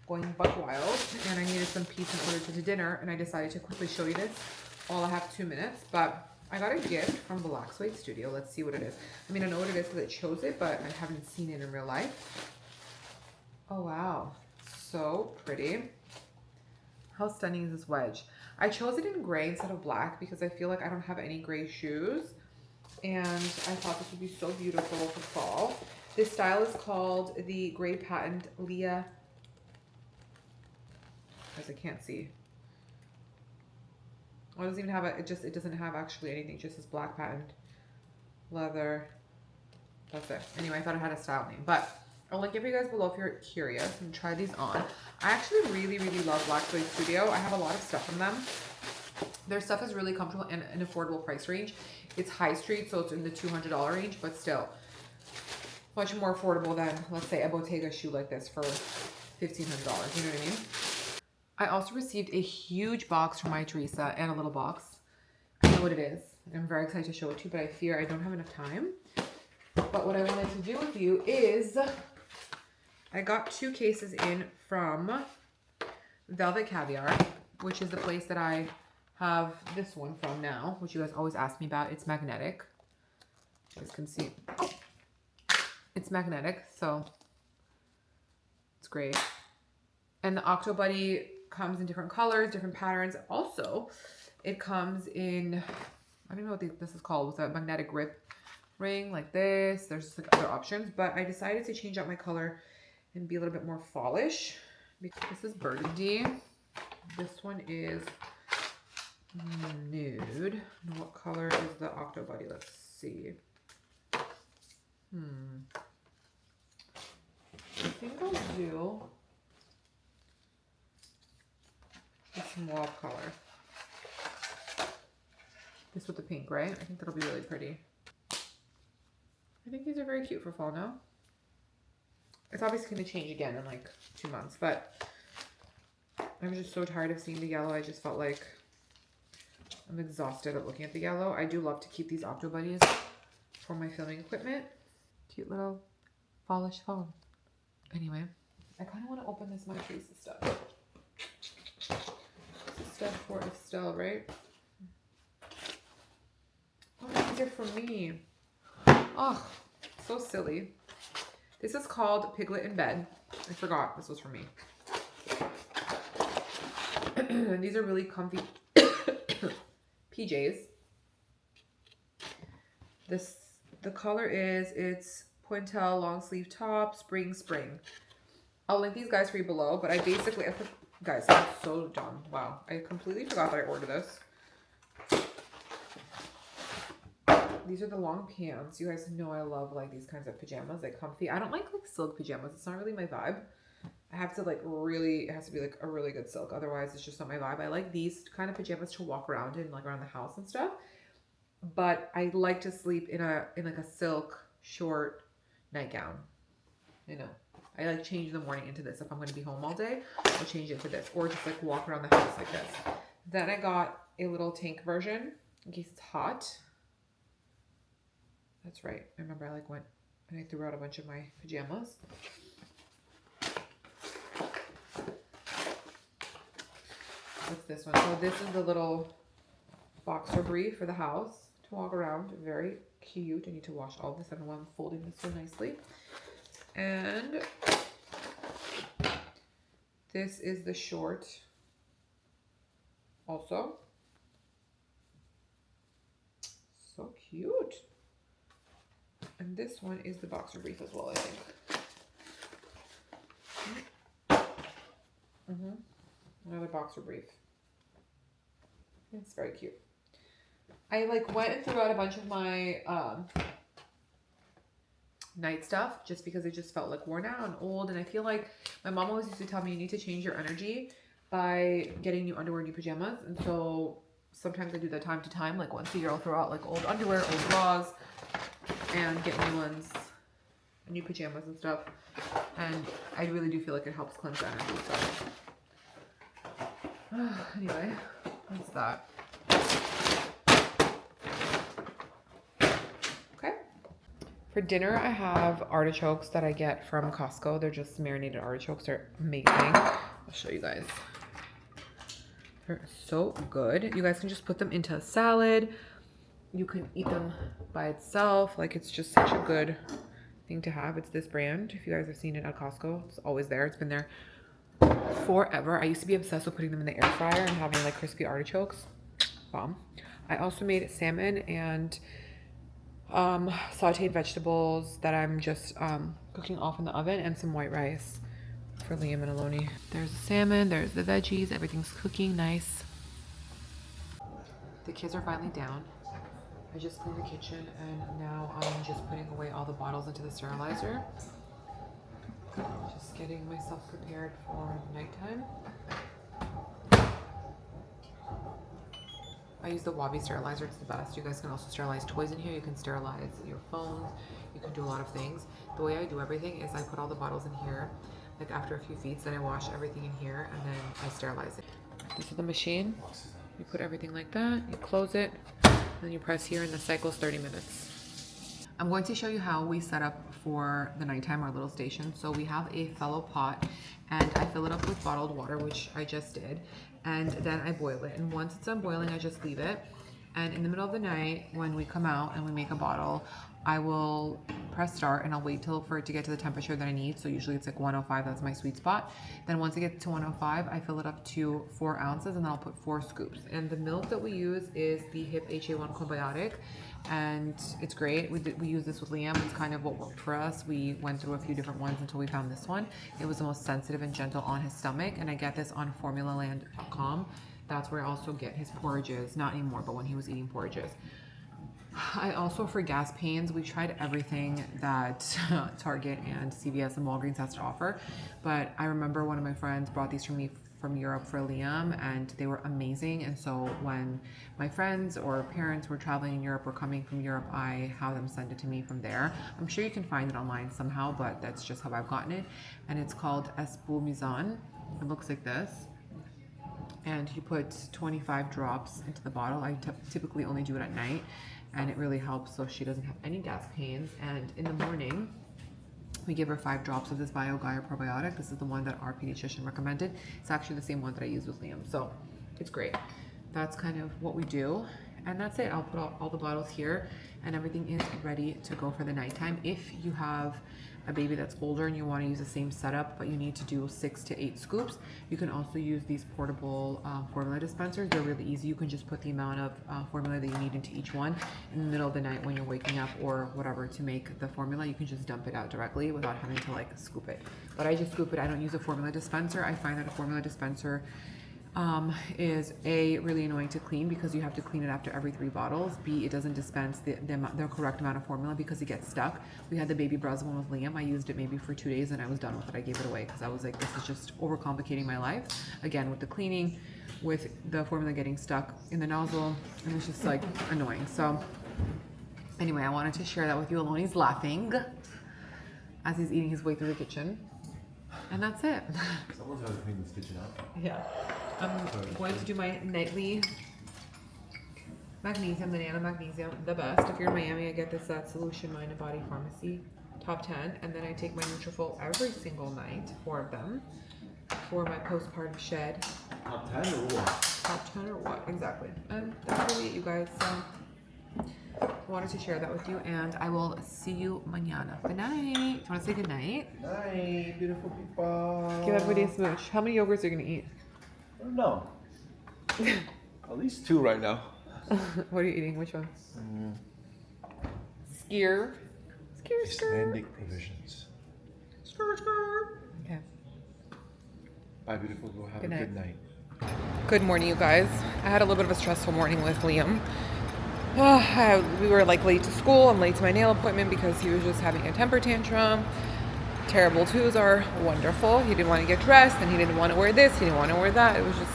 going buck wild and I needed some peace in order to do dinner, and I decided to quickly show you this. All I have 2 minutes, but I got a gift from Black Suede Studio. Let's see what it is. I mean, I know what it is because it shows it, but I haven't seen it in real life. Oh, wow. So pretty. How stunning is this wedge? I chose it in gray instead of black because I feel like I don't have any gray shoes. And I thought this would be so beautiful for fall. This style is called the Gray Patent Leah. As I can't see. Well, it doesn't even have it doesn't have actually anything. It just says black patent leather. That's it. Anyway, I thought it had a style name, but I'll link it for you guys below if you're curious and try these on. I actually really, really love Black Suede Studio. I have a lot of stuff from them. Their stuff is really comfortable and an affordable price range. It's high street, so it's in the $200 range, but still much more affordable than, let's say, a Bottega shoe like this for $1,500. You know what I mean? I also received a huge box from Mytheresa and a little box. I know what it is. I'm very excited to show it to you, but I fear I don't have enough time. But what I wanted to do with you is I got 2 cases in from Velvet Caviar, which is the place that I have this one from now, which you guys always ask me about. It's magnetic. You guys can see. It's magnetic, so it's great. And the Octobuddy comes in different colors, different patterns. Also, it comes in, I don't know what this is called, with a magnetic grip ring like this. There's just like other options, but I decided to change out my color and be a little bit more fallish. This is burgundy. This one is nude. And what color is the Octobuddy? Let's see. I think I'll do this mauve color. This with the pink, right? I think that'll be really pretty. I think these are very cute for fall now. It's obviously going to change again in like 2 months, but I'm just so tired of seeing the yellow. I just felt like I'm exhausted of looking at the yellow. I do love to keep these Octobuddies for my filming equipment. Cute little fallish phone. Anyway, I kind of want to open this Mytheresa stuff. This is stuff for Estelle, right? Oh, these are for me. Oh, so silly. This is called Piglet in Bed. I forgot this was for me. And these are really comfy PJs. The color is, it's Pointel long sleeve top, spring. I'll link these guys for you below, but I basically, guys, I'm so dumb. Wow, I completely forgot that I ordered this. These are the long pants. You guys know I love like these kinds of pajamas, like comfy. I don't like silk pajamas. It's not really my vibe. I have to like really, it has to be like a really good silk. Otherwise it's just not my vibe. I like these kind of pajamas to walk around in, like around the house and stuff. But I like to sleep in like a silk short nightgown. You know, I like change the morning into this. If I'm going to be home all day, I'll change it to this, or just like walk around the house like this. Then I got a little tank version in case it's hot. That's right. I remember I like went and I threw out a bunch of my pajamas. What's this one? So this is the little boxer brief for the house to walk around. Very cute. I need to wash all this. I don't know why I'm folding this so nicely. And this is the short also. So cute. And this one is the boxer brief as well, I think. Another boxer brief. It's very cute. I like went and threw out a bunch of my night stuff just because it just felt like worn out and old. And I feel like my mom always used to tell me you need to change your energy by getting new underwear, new pajamas. And so sometimes I do that time to time, like once a year I'll throw out like old underwear, old bras, and get new ones, new pajamas and stuff. And I really do feel like it helps cleanse the energy. So anyway, that's that. Okay. For dinner, I have artichokes that I get from Costco. They're just marinated artichokes. They're amazing. I'll show you guys. They're so good. You guys can just put them into a salad. You can eat them by itself. Like, it's just such a good thing to have. It's this brand. If you guys have seen it at Costco, it's always there. It's been there forever. I used to be obsessed with putting them in the air fryer and having like crispy artichokes. Bomb. I also made salmon and sauteed vegetables that I'm just cooking off in the oven, and some white rice for Liam and Aloni. There's the salmon, there's the veggies, everything's cooking nice. The kids are finally down. I just cleaned the kitchen and now I'm just putting away all the bottles into the sterilizer. Just getting myself prepared for nighttime. I use the Wabi sterilizer, it's the best. You guys can also sterilize toys in here. You can sterilize your phones. You can do a lot of things. The way I do everything is I put all the bottles in here, like after a few feeds, then I wash everything in here and then I sterilize it. This is the machine. You put everything like that, you close it, then you press here and the cycle's 30 minutes. I'm going to show you how we set up for the nighttime, our little station. So we have a fellow pot and I fill it up with bottled water, which I just did. And then I boil it. And once it's done boiling, I just leave it. And in the middle of the night, when we come out and we make a bottle, I will press start and I'll wait for it to get to the temperature that I need. So usually it's like 105, that's my sweet spot. Then once it gets to 105, I fill it up to 4 ounces and then I'll put 4 scoops. And the milk that we use is the HIP HA1 probiotic. And it's great. We use this with Liam. It's kind of what worked for us. We went through a few different ones until we found this one. It was the most sensitive and gentle on his stomach. And I get this on formulaland.com. That's where I also get his porridges. Not anymore, but when he was eating porridges. I also, for gas pains, we tried everything that Target and CVS and Walgreens has to offer. But I remember one of my friends brought these for me from Europe for Liam, and they were amazing. And so when my friends or parents were traveling in Europe or coming from Europe, I have them send it to me from there. I'm sure you can find it online somehow, but that's just how I've gotten it. And it's called Espumizan. It looks like this. And you put 25 drops into the bottle. I typically only do it at night, and it really helps so she doesn't have any gas pains. And in the morning, we give her 5 drops of this BioGaia probiotic. This is the one that our pediatrician recommended. It's actually the same one that I use with Liam, so it's great. That's kind of what we do, and that's it. I'll put all the bottles here, and everything is ready to go for the nighttime. If you have a baby that's older and you want to use the same setup, but you need to do 6 to 8 scoops, you can also use these portable formula dispensers. They're really easy. You can just put the amount of formula that you need into each one in the middle of the night when you're waking up or whatever to make the formula. You can just dump it out directly without having to like scoop it. But I just scoop it. I don't use a formula dispenser. I find that a formula dispenser is A, really annoying to clean because you have to clean it after every 3 bottles. B, it doesn't dispense the correct amount of formula because it gets stuck. We had the baby Brez one with Liam. I used it maybe for 2 days and I was done with it. I gave it away because I was like, this is just overcomplicating my life. Again, with the cleaning, with the formula getting stuck in the nozzle, and it's just like annoying. So anyway, I wanted to share that with you. Aloni's laughing as he's eating his way through the kitchen. And that's it. Someone's got to clean this kitchen out. Yeah. I'm going to do my nightly magnesium, the nano magnesium, the best. If you're in Miami, I get this at Solution Mind and Body Pharmacy, top 10. And then I take my Nutrafol every single night, 4 of them, for my postpartum shed. Top 10 or what? Top 10 or what? Exactly. And that's really it, you guys. So I wanted to share that with you, and I will see you mañana. Good night. Do you want to say good night? Good night, beautiful people. Give everybody a smooch. How many yogurts are you going to eat? I don't know. At least 2 right now. What are you eating? Which one? Skier. Icelandic provisions. Okay. Bye, beautiful. Go have Good a night. good night. Good morning, you guys. I had a little bit of a stressful morning with Liam. We were like late to school and late to my nail appointment because he was just having a temper tantrum. Terrible twos are wonderful. He didn't want to get dressed and he didn't want to wear this, he didn't want to wear that. It was just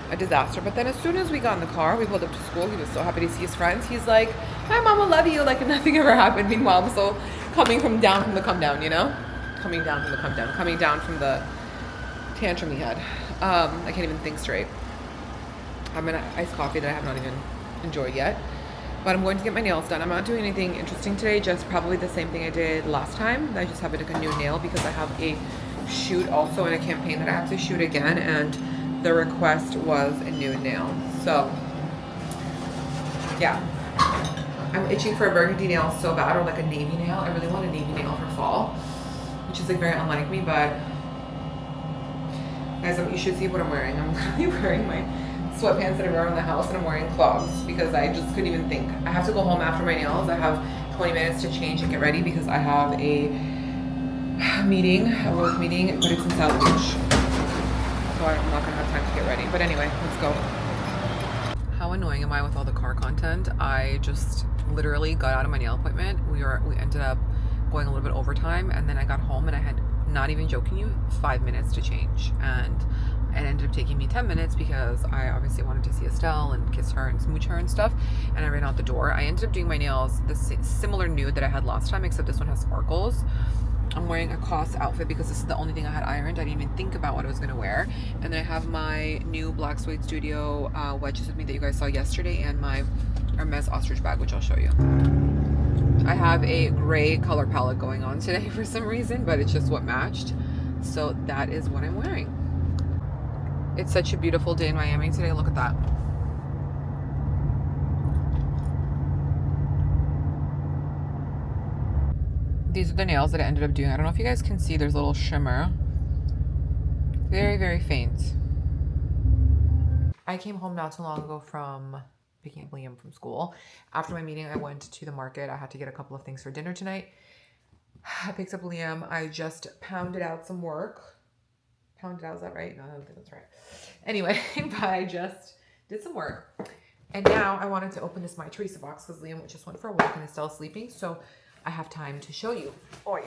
a disaster. But then as soon as we got in the car, we pulled up to school. He was so happy to see his friends. He's like, "Hi, Mama, love you," like nothing ever happened. Meanwhile, I'm still coming down from the come down, you know? Coming down from the tantrum he had. I can't even think straight. I'm in an iced coffee that I have not even enjoyed yet. But I'm going to get my nails done. I'm not doing anything interesting today, just probably the same thing I did last time. I just have like a new nail because I have a shoot also in a campaign that I have to shoot again, and the request was a new nail. So yeah, I'm itching for a burgundy nail so bad, or like a navy nail. I really want a navy nail for fall, which is like very unlike me, but guys, you should see what I'm wearing. I'm literally wearing my sweatpants that I wear in the house, and I'm wearing clogs because I just couldn't even think. I have to go home after my nails. I have 20 minutes to change and get ready because I have a meeting, a work meeting, but it's in South Beach. So I'm not gonna have time to get ready. But anyway, let's go. How annoying am I with all the car content? I just literally got out of my nail appointment. We ended up going a little bit overtime, and then I got home and I had, not even joking you, 5 minutes to change, and it ended up taking me 10 minutes because I obviously wanted to see Estelle and kiss her and smooch her and stuff, and I ran out the door. I ended up doing my nails the similar nude that I had last time, except this one has sparkles. I'm wearing a Cote outfit because this is the only thing I had ironed. I didn't even think about what I was going to wear. And then I have my new Black Suede Studio wedges with me that you guys saw yesterday, and my Hermes ostrich bag, which I'll show you. I have a gray color palette going on today for some reason, but it's just what matched. So that is what I'm wearing. It's such a beautiful day in Miami today. Look at that. These are the nails that I ended up doing. I don't know if you guys can see, there's a little shimmer. Very, very faint. I came home not too long ago from picking up Liam from school. After my meeting, I went to the market. I had to get a couple of things for dinner tonight. I picked up Liam. I just pounded out some work. Pounded out, is that right? No, I don't think that's right. Anyway, but I just did some work. And now I wanted to open this Mytheresa box because Liam just went for a walk and is still sleeping. So I have time to show you what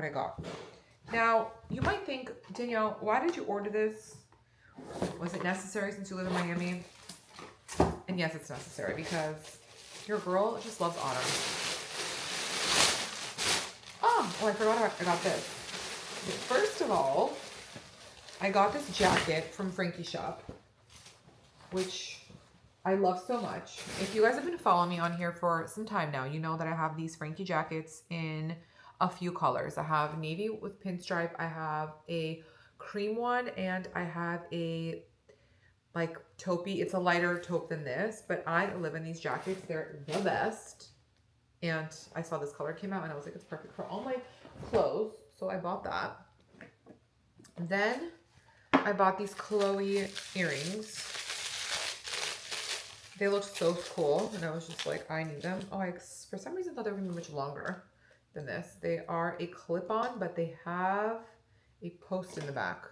I got. Now, you might think, Danielle, why did you order this? Was it necessary since you live in Miami? And yes, it's necessary because your girl just loves autumn. Oh, I forgot I got this. First of all, I got this jacket from Frankie's shop, which I love so much. If you guys have been following me on here for some time now, you know that I have these Frankie jackets in a few colors. I have navy with pinstripe, I have a cream one, and I have a like taupey. It's a lighter taupe than this, but I live in these jackets. They're the best. And I saw this color came out and I was like, it's perfect for all my clothes. So I bought that. And then I bought these Chloe earrings. They looked so cool, and I was just like, I need them. Oh, I for some reason thought they were gonna be much longer than this. They are a clip-on, but they have a post in the back.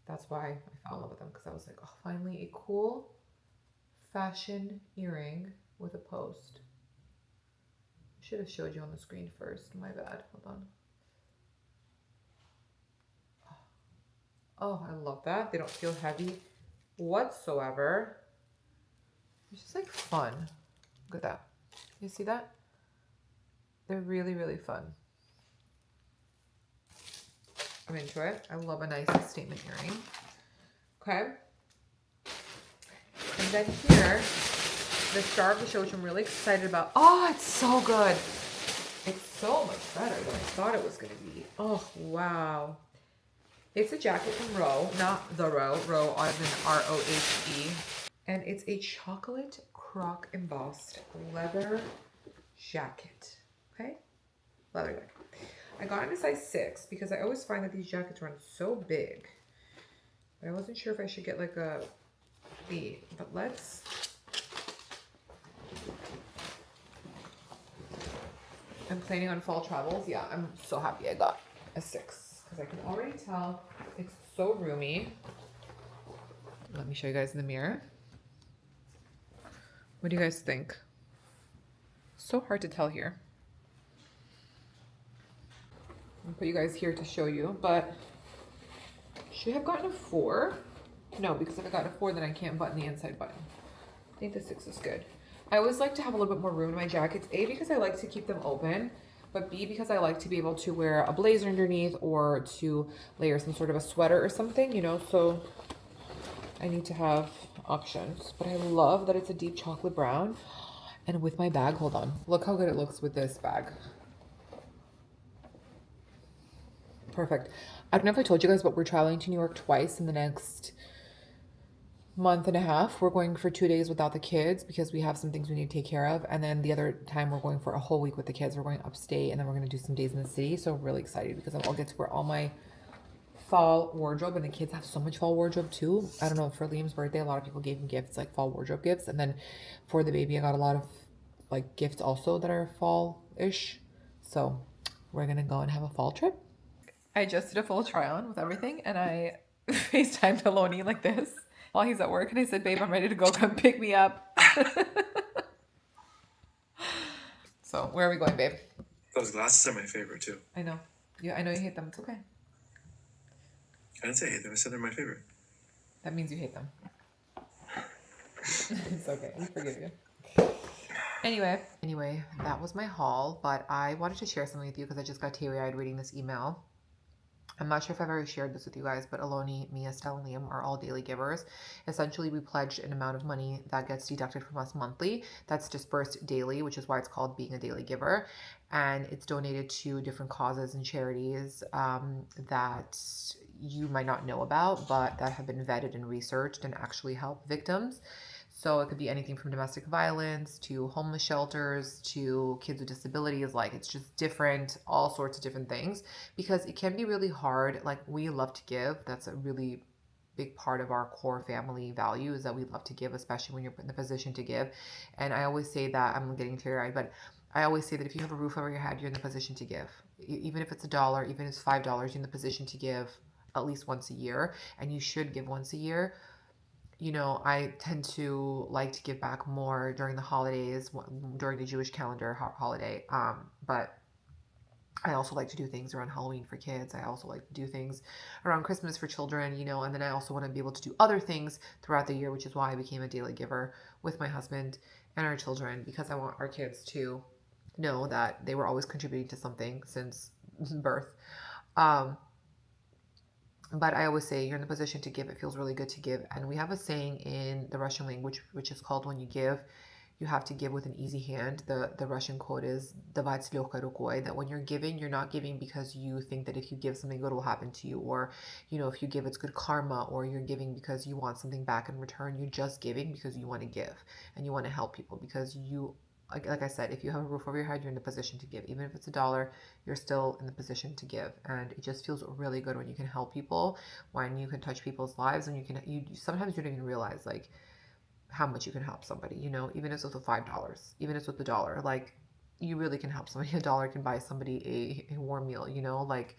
That's why I fell in love with them, because I was like, oh, finally a cool fashion earring with a post. Should have showed you on the screen first. My bad. Hold on. Oh, I love that. They don't feel heavy whatsoever. It's just like fun. Look at that. You see that? They're really, really fun. I'm into it. I love a nice statement earring. Okay. And then here, the star of the show, which I'm really excited about. Oh, it's so good. It's so much better than I thought it was going to be. Oh, wow. It's a jacket from Row, not the Row, Row as in R-O-H-E. And it's a chocolate croc embossed leather jacket. Okay? Leather jacket. I got it in a size 6 because I always find that these jackets run so big. But I wasn't sure if I should get like a B. But let's... I'm planning on fall travels. Yeah, I'm so happy I got a 6. Because I can already tell it's so roomy. Let me show you guys in the mirror. What do you guys think? So hard to tell here. I'll put you guys here to show you, but should I have gotten a 4? No, because if I got a 4, then I can't button the inside button. I think the 6 is good. I always like to have a little bit more room in my jackets. A, because I like to keep them open, but B, because I like to be able to wear a blazer underneath or to layer some sort of a sweater or something, you know, so I need to have options. But I love that it's a deep chocolate brown. And with my bag, hold on, look how good it looks with this bag. Perfect. I don't know if I told you guys, but we're traveling to New York twice in the next month and a half. We're going for 2 days without the kids because we have some things we need to take care of. And then the other time we're going for a whole week with the kids. We're going upstate and then we're going to do some days in the city. So I'm really excited because I'll get to wear all my fall wardrobe, and the kids have so much fall wardrobe too. I don't know, for Liam's birthday, a lot of people gave him gifts, like fall wardrobe gifts. And then for the baby, I got a lot of like gifts also that are fall-ish. So we're going to go and have a fall trip. I just did a full try on with everything, and I FaceTimed Aloni like this while he's at work, and I said, babe, I'm ready to go. Come pick me up. So where are we going, babe? Those glasses are my favorite too. I know. Yeah, I know you hate them. It's okay. I didn't say I hate them. I said they're my favorite. That means you hate them. It's okay. We forgive you. Anyway, that was my haul, but I wanted to share something with you because I just got teary-eyed reading this email. I'm not sure if I've already shared this with you guys, but Aloni, me, Estelle, and Liam are all daily givers. Essentially, we pledge an amount of money that gets deducted from us monthly. That's dispersed daily, which is why it's called being a daily giver. And it's donated to different causes and charities that you might not know about, but that have been vetted and researched and actually help victims. So it could be anything from domestic violence to homeless shelters to kids with disabilities. Like, it's just different, all sorts of different things, because it can be really hard. Like, we love to give. That's a really big part of our core family value, is that we love to give, especially when you're in the position to give. And I always say that, I'm getting teary-eyed, but I always say that if you have a roof over your head, you're in the position to give. Even if it's $1, even if it's $5, you're in the position to give at least once a year, and you should give once a year. You know, I tend to like to give back more during the holidays, during the Jewish calendar holiday. But I also like to do things around Halloween for kids. I also like to do things around Christmas for children, you know, and then I also want to be able to do other things throughout the year, which is why I became a daily giver with my husband and our children, because I want our kids to know that they were always contributing to something since birth. But I always say, you're in the position to give. It feels really good to give. And we have a saying in the Russian language, which is called, when you give, you have to give with an easy hand. The Russian quote is, "Давать с легкой рукой," that when you're giving, you're not giving because you think that if you give, something good will happen to you. Or, you know, if you give, it's good karma. Or you're giving because you want something back in return. You're just giving because you want to give. And you want to help people because you, like I said, if you have a roof over your head, you're in the position to give. Even if it's $1, you're still in the position to give. And it just feels really good when you can help people, when you can touch people's lives, and you sometimes you don't even realize like how much you can help somebody, you know, even if it's with $5, even if it's with $1, like, you really can help somebody. $1 can buy somebody a warm meal, you know, like,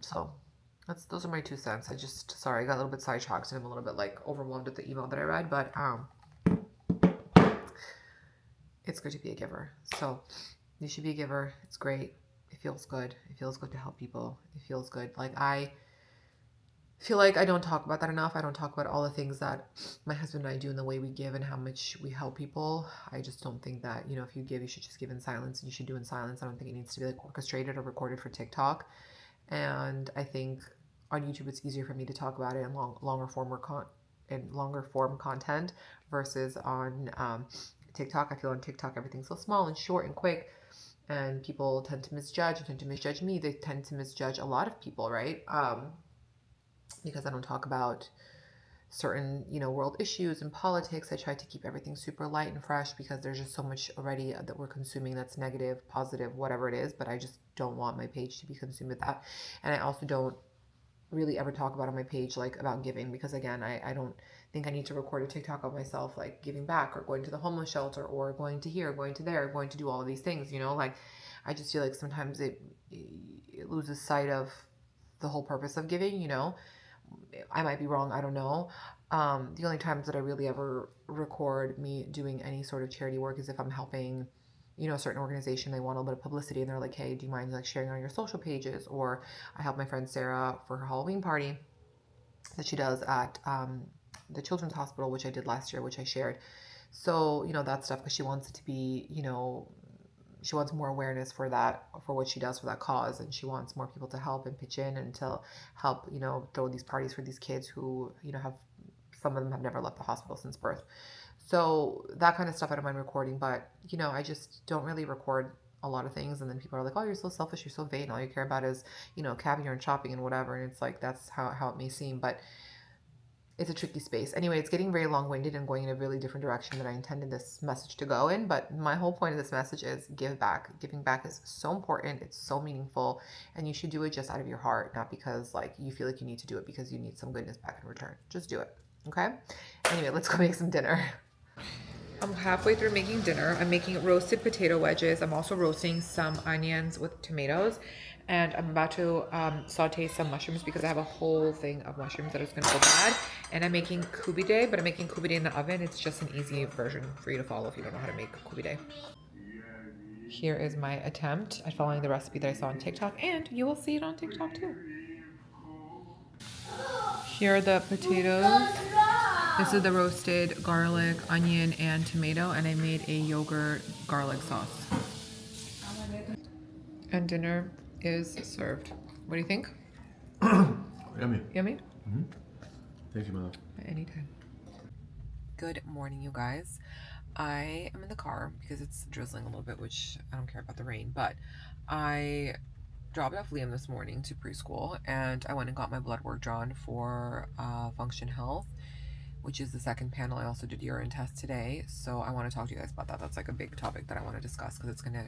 so those are my 2 cents. Sorry, I got a little bit sidetracked and I'm a little bit like overwhelmed with the email that I read, but it's good to be a giver. So you should be a giver. It's great. It feels good. It feels good to help people. It feels good. Like, I feel like I don't talk about that enough. I don't talk about all the things that my husband and I do in the way we give and how much we help people. I just don't think that, you know, if you give, you should just give in silence, and you should do in silence. I don't think it needs to be like orchestrated or recorded for TikTok. And I think on YouTube, it's easier for me to talk about it in longer form content versus on TikTok. I feel on TikTok everything's so small and short and quick, and people tend to misjudge me. They tend to misjudge a lot of people, right? Because I don't talk about certain, you know, world issues and politics. I try to keep everything super light and fresh because there's just so much already that we're consuming that's negative, positive, whatever it is. But I just don't want my page to be consumed with that. And I also don't really ever talk about on my page like about giving, because again, I don't think I need to record a TikTok of myself like giving back or going to the homeless shelter or going to here, going to there, going to do all of these things, you know. Like, I just feel like sometimes it loses sight of the whole purpose of giving, you know. I might be wrong, I don't know. The only times that I really ever record me doing any sort of charity work is if I'm helping, you know, a certain organization. They want a little bit of publicity and they're like, hey, do you mind like sharing on your social pages? Or I help my friend Sarah for her Halloween party that she does at the children's hospital, which I did last year, which I shared. So, you know, that stuff, because she wants it to be, you know, she wants more awareness for that, for what she does for that cause, and she wants more people to help and pitch in and to help, you know, throw these parties for these kids who, you know, have, some of them have never left the hospital since birth. So that kind of stuff I don't mind recording, but, you know, I just don't really record a lot of things, and then people are like, oh, you're so selfish, you're so vain, all you care about is, you know, caviar and shopping and whatever, and it's like, that's how it may seem, but it's a tricky space. Anyway, it's getting very long-winded and going in a really different direction than I intended this message to go in. But my whole point of this message is give back. Giving back is so important. It's so meaningful. And you should do it just out of your heart, not because like you feel like you need to do it because you need some goodness back in return. Just do it. Okay? Anyway, let's go make some dinner. I'm halfway through making dinner. I'm making roasted potato wedges. I'm also roasting some onions with tomatoes. And I'm about to saute some mushrooms because I have a whole thing of mushrooms that is going to go bad. And I'm making Koobideh, but I'm making Koobideh in the oven. It's just an easy version for you to follow if you don't know how to make Koobideh. Here is my attempt at following the recipe that I saw on TikTok, and you will see it on TikTok too. Here are the potatoes. This is the roasted garlic, onion, and tomato, and I made a yogurt garlic sauce. And dinner is served. What do you think? Yummy. Yummy? Mm-hmm. Thank you, Mother. Anytime. Good morning, you guys. I am in the car because it's drizzling a little bit, which I don't care about the rain, but I dropped off Liam this morning to preschool, and I went and got my blood work drawn for Function Health, which is the second panel. I also did urine test today, so I want to talk to you guys about that. That's like a big topic that I want to discuss because it's going to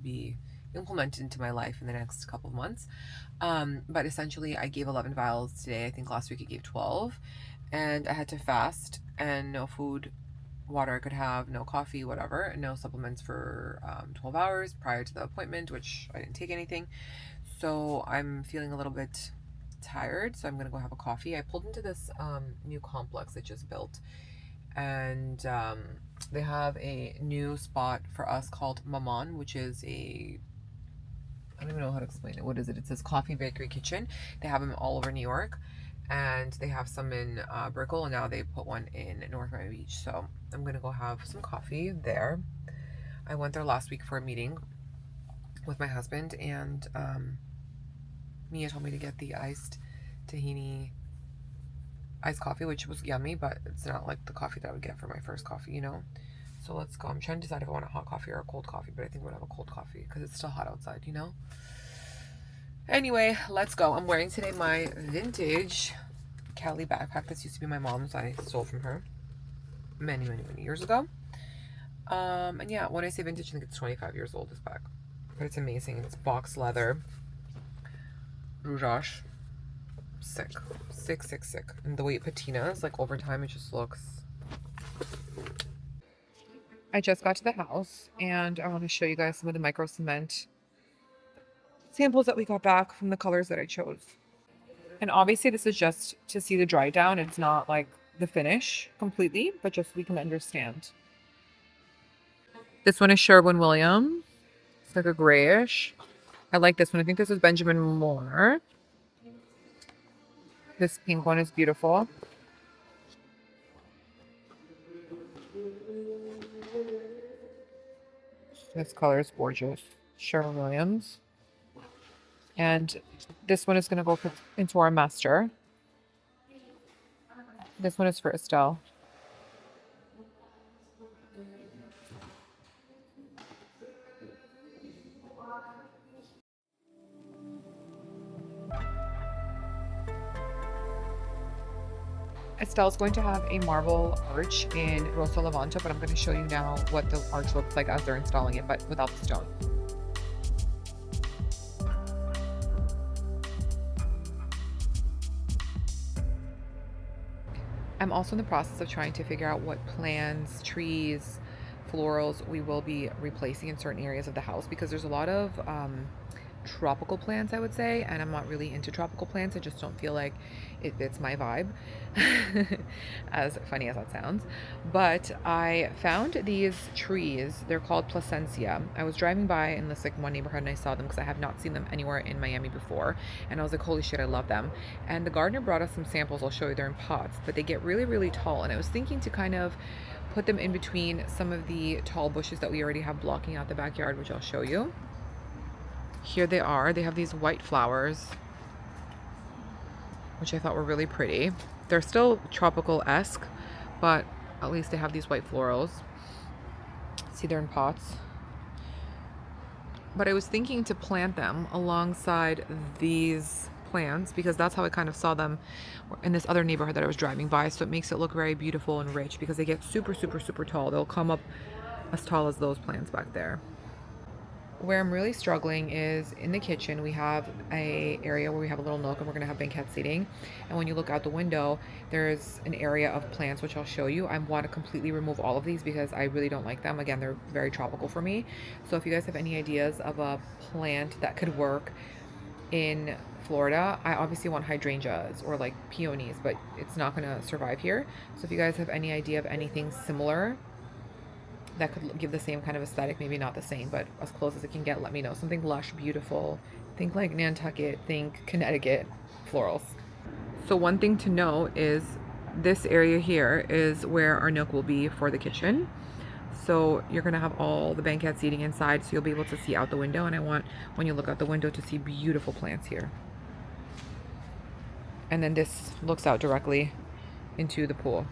be implemented into my life in the next couple of months. But essentially I gave 11 vials today. I think last week I gave 12, and I had to fast and no food, water I could have, no coffee, whatever, no supplements for 12 hours prior to the appointment, which I didn't take anything. So I'm feeling a little bit tired, so I'm gonna go have a coffee. I pulled into this new complex that just built, and they have a new spot for us called Maman, which is I don't even know how to explain it. What is it? It says coffee, bakery, kitchen. They have them all over New York, and they have some in Brickell, and now they put one in North Miami Beach. So I'm gonna go have some coffee there. I went there last week for a meeting with my husband, and Mia told me to get the iced tahini iced coffee, which was yummy, but it's not like the coffee that I would get for my first coffee, you know? So let's go. I'm trying to decide if I want a hot coffee or a cold coffee, but I think we're gonna have a cold coffee because it's still hot outside, you know? Anyway, let's go. I'm wearing today my vintage Cali backpack. This used to be my mom's. I stole from her many years ago. And yeah, when I say vintage, I think it's 25 years old, this bag. But it's amazing. It's box leather. Rouge. Sick. And the way it patinas, like over time, it just looks... I just got to the house, and I want to show you guys some of the micro cement samples that we got back from the colors that I chose. And obviously this is just to see the dry down. It's not like the finish completely, but just so we can understand. This one is Sherwin-Williams. It's like a grayish. I like this one. I think this is Benjamin Moore. This pink one is beautiful. This color is gorgeous. Sherwin-Williams. And this one is going to go into our master. This one is for Estelle. Estelle's going to have a marble arch in Rosa Levanta, but I'm going to show you now what the arch looks like as they're installing it, but without the stone. I'm also in the process of trying to figure out what plants, trees, florals we will be replacing in certain areas of the house, because there's a lot of tropical plants, I would say, and I'm not really into tropical plants. I just don't feel like it fits my vibe, as funny as that sounds. But I found these trees. They're called Placencia. I was driving by in this like one neighborhood and I saw them because I have not seen them anywhere in Miami before, and I was like, holy shit, I love them. And the gardener brought us some samples. I'll show you. They're in pots, but they get really, really tall, and I was thinking to kind of put them in between some of the tall bushes that we already have blocking out the backyard, which I'll show you. Here they are. They have these white flowers, which I thought were really pretty. They're still tropical-esque, but at least they have these white florals. See, they're in pots. But I was thinking to plant them alongside these plants because that's how I kind of saw them in this other neighborhood that I was driving by. So it makes it look very beautiful and rich because they get super, super, super tall. They'll come up as tall as those plants back there. Where I'm really struggling is in the kitchen. We have a area where we have a little nook and we're going to have banquette seating. And when you look out the window, there's an area of plants, which I'll show you. I want to completely remove all of these because I really don't like them. Again, they're very tropical for me. So if you guys have any ideas of a plant that could work in Florida, I obviously want hydrangeas or like peonies, but it's not going to survive here. So if you guys have any idea of anything similar that could give the same kind of aesthetic, maybe not the same, but as close as it can get, let me know. Something lush, beautiful. Think like Nantucket, think Connecticut florals. So one thing to know is this area here is where our nook will be for the kitchen. So you're gonna have all the banquette seating inside, so you'll be able to see out the window. And I want, when you look out the window, to see beautiful plants here. And then this looks out directly into the pool.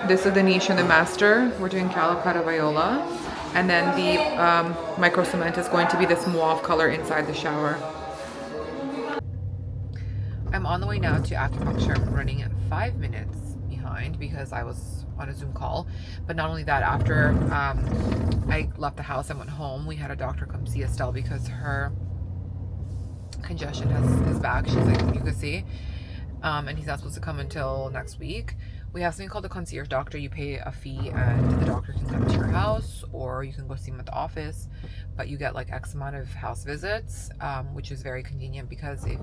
This is the niche and the master. We're doing Calicata Viola. And then the micro cement is going to be this mauve color inside the shower. I'm on the way now to acupuncture. I'm running 5 minutes behind because I was on a Zoom call. But not only that, after I left the house and went home, we had a doctor come see Estelle because her congestion is back. She's like mucousy. And he's not supposed to come until next week. We have something called a concierge doctor. You pay a fee and the doctor can come to your house, or you can go see him at the office, but you get like X amount of house visits, which is very convenient because they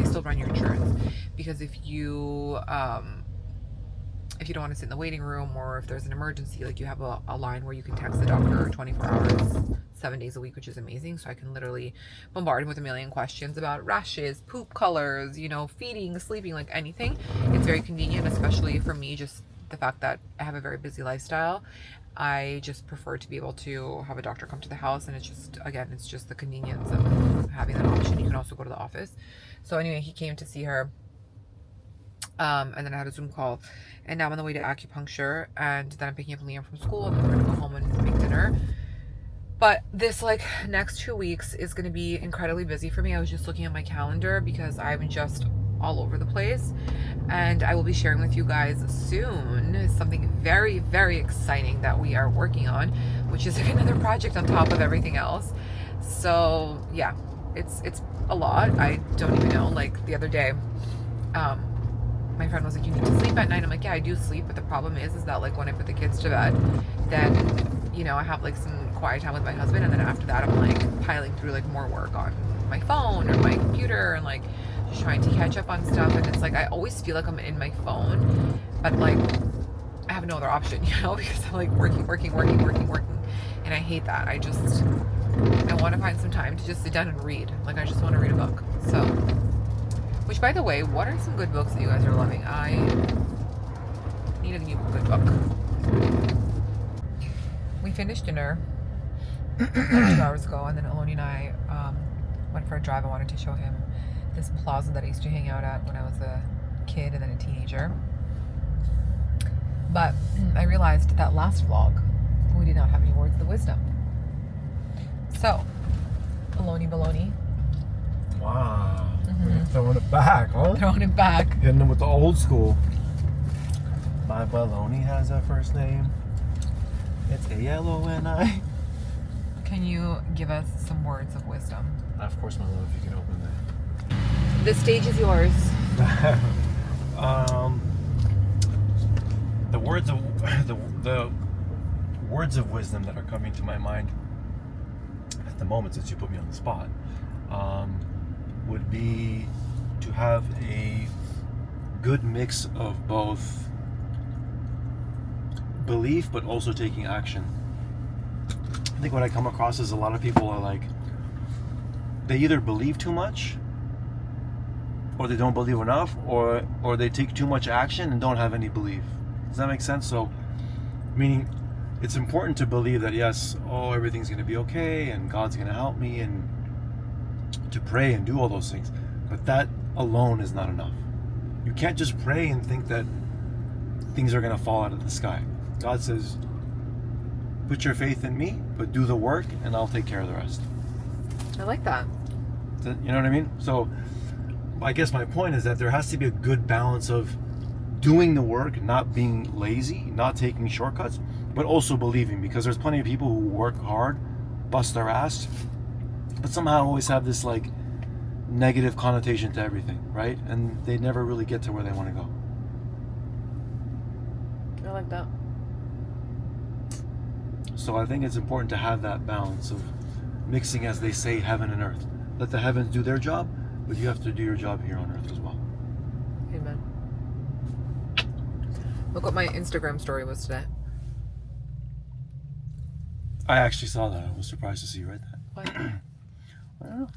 still run your insurance, because if you don't want to sit in the waiting room, or if there's an emergency, like you have a line where you can text the doctor 24 hours, 7 days a week, which is amazing. So I can literally bombard him with a million questions about rashes, poop colors, you know, feeding, sleeping, like anything. It's very convenient, especially for me, just the fact that I have a very busy lifestyle. I just prefer to be able to have a doctor come to the house, and it's just, again, it's just the convenience of having that option. You can also go to the office. So anyway, he came to see her. And then I had a Zoom call, and now I'm on the way to acupuncture, and then I'm picking up Liam from school, and then we're gonna go home and make dinner. But this like next 2 weeks is gonna be incredibly busy for me. I was just looking at my calendar because I'm just all over the place, and I will be sharing with you guys soon something very, very exciting that we are working on, which is like another project on top of everything else. So yeah, it's a lot. I don't even know. Like the other day, my friend was like, you need to sleep at night. I'm like, yeah, I do sleep, but the problem is that like when I put the kids to bed, then, you know, I have like some quiet time with my husband, and then after that I'm like piling through like more work on my phone or my computer, and like just trying to catch up on stuff. And it's like I always feel like I'm in my phone, but like I have no other option, you know, because I'm like working, and I hate that. I want to find some time to just sit down and read. Like I just want to read a book. So, which, by the way, what are some good books that you guys are loving? I need a new good book. We finished dinner like 2 hours ago, and then Aloni and I went for a drive. I wanted to show him this plaza that I used to hang out at when I was a kid and then a teenager. But I realized that last vlog, we did not have any words of wisdom. So, Aloni baloney. Wow. Throwing it back, huh? Throwing it back. Hitting them with the old school. My baloney has a first name. It's Aloni. Can you give us some words of wisdom? Of course, my love, if you can open that. The stage is yours. The words of wisdom that are coming to my mind. at the moment, since you put me on the spot, would be to have a good mix of both belief but also taking action. I think what I come across is a lot of people are like, they either believe too much, or they don't believe enough, or they take too much action and don't have any belief. Does that make sense? So, meaning, it's important to believe that yes, everything's going to be okay, and God's going to help me, and to pray and do all those things. But that alone is not enough. You can't just pray and think that things are going to fall out of the sky. God says, put your faith in me, but do the work, and I'll take care of the rest. I like that. You know what I mean? So I guess my point is that there has to be a good balance of doing the work, not being lazy, not taking shortcuts, but also believing, because there's plenty of people who work hard, bust their ass, but somehow always have this like negative connotation to everything, right? And they never really get to where they want to go. I like that. So I think it's important to have that balance of mixing, as they say, heaven and earth. Let the heavens do their job, but you have to do your job here on earth as well. Amen. Look what my Instagram story was today. I actually saw that. I was surprised to see you write that. What? I don't know.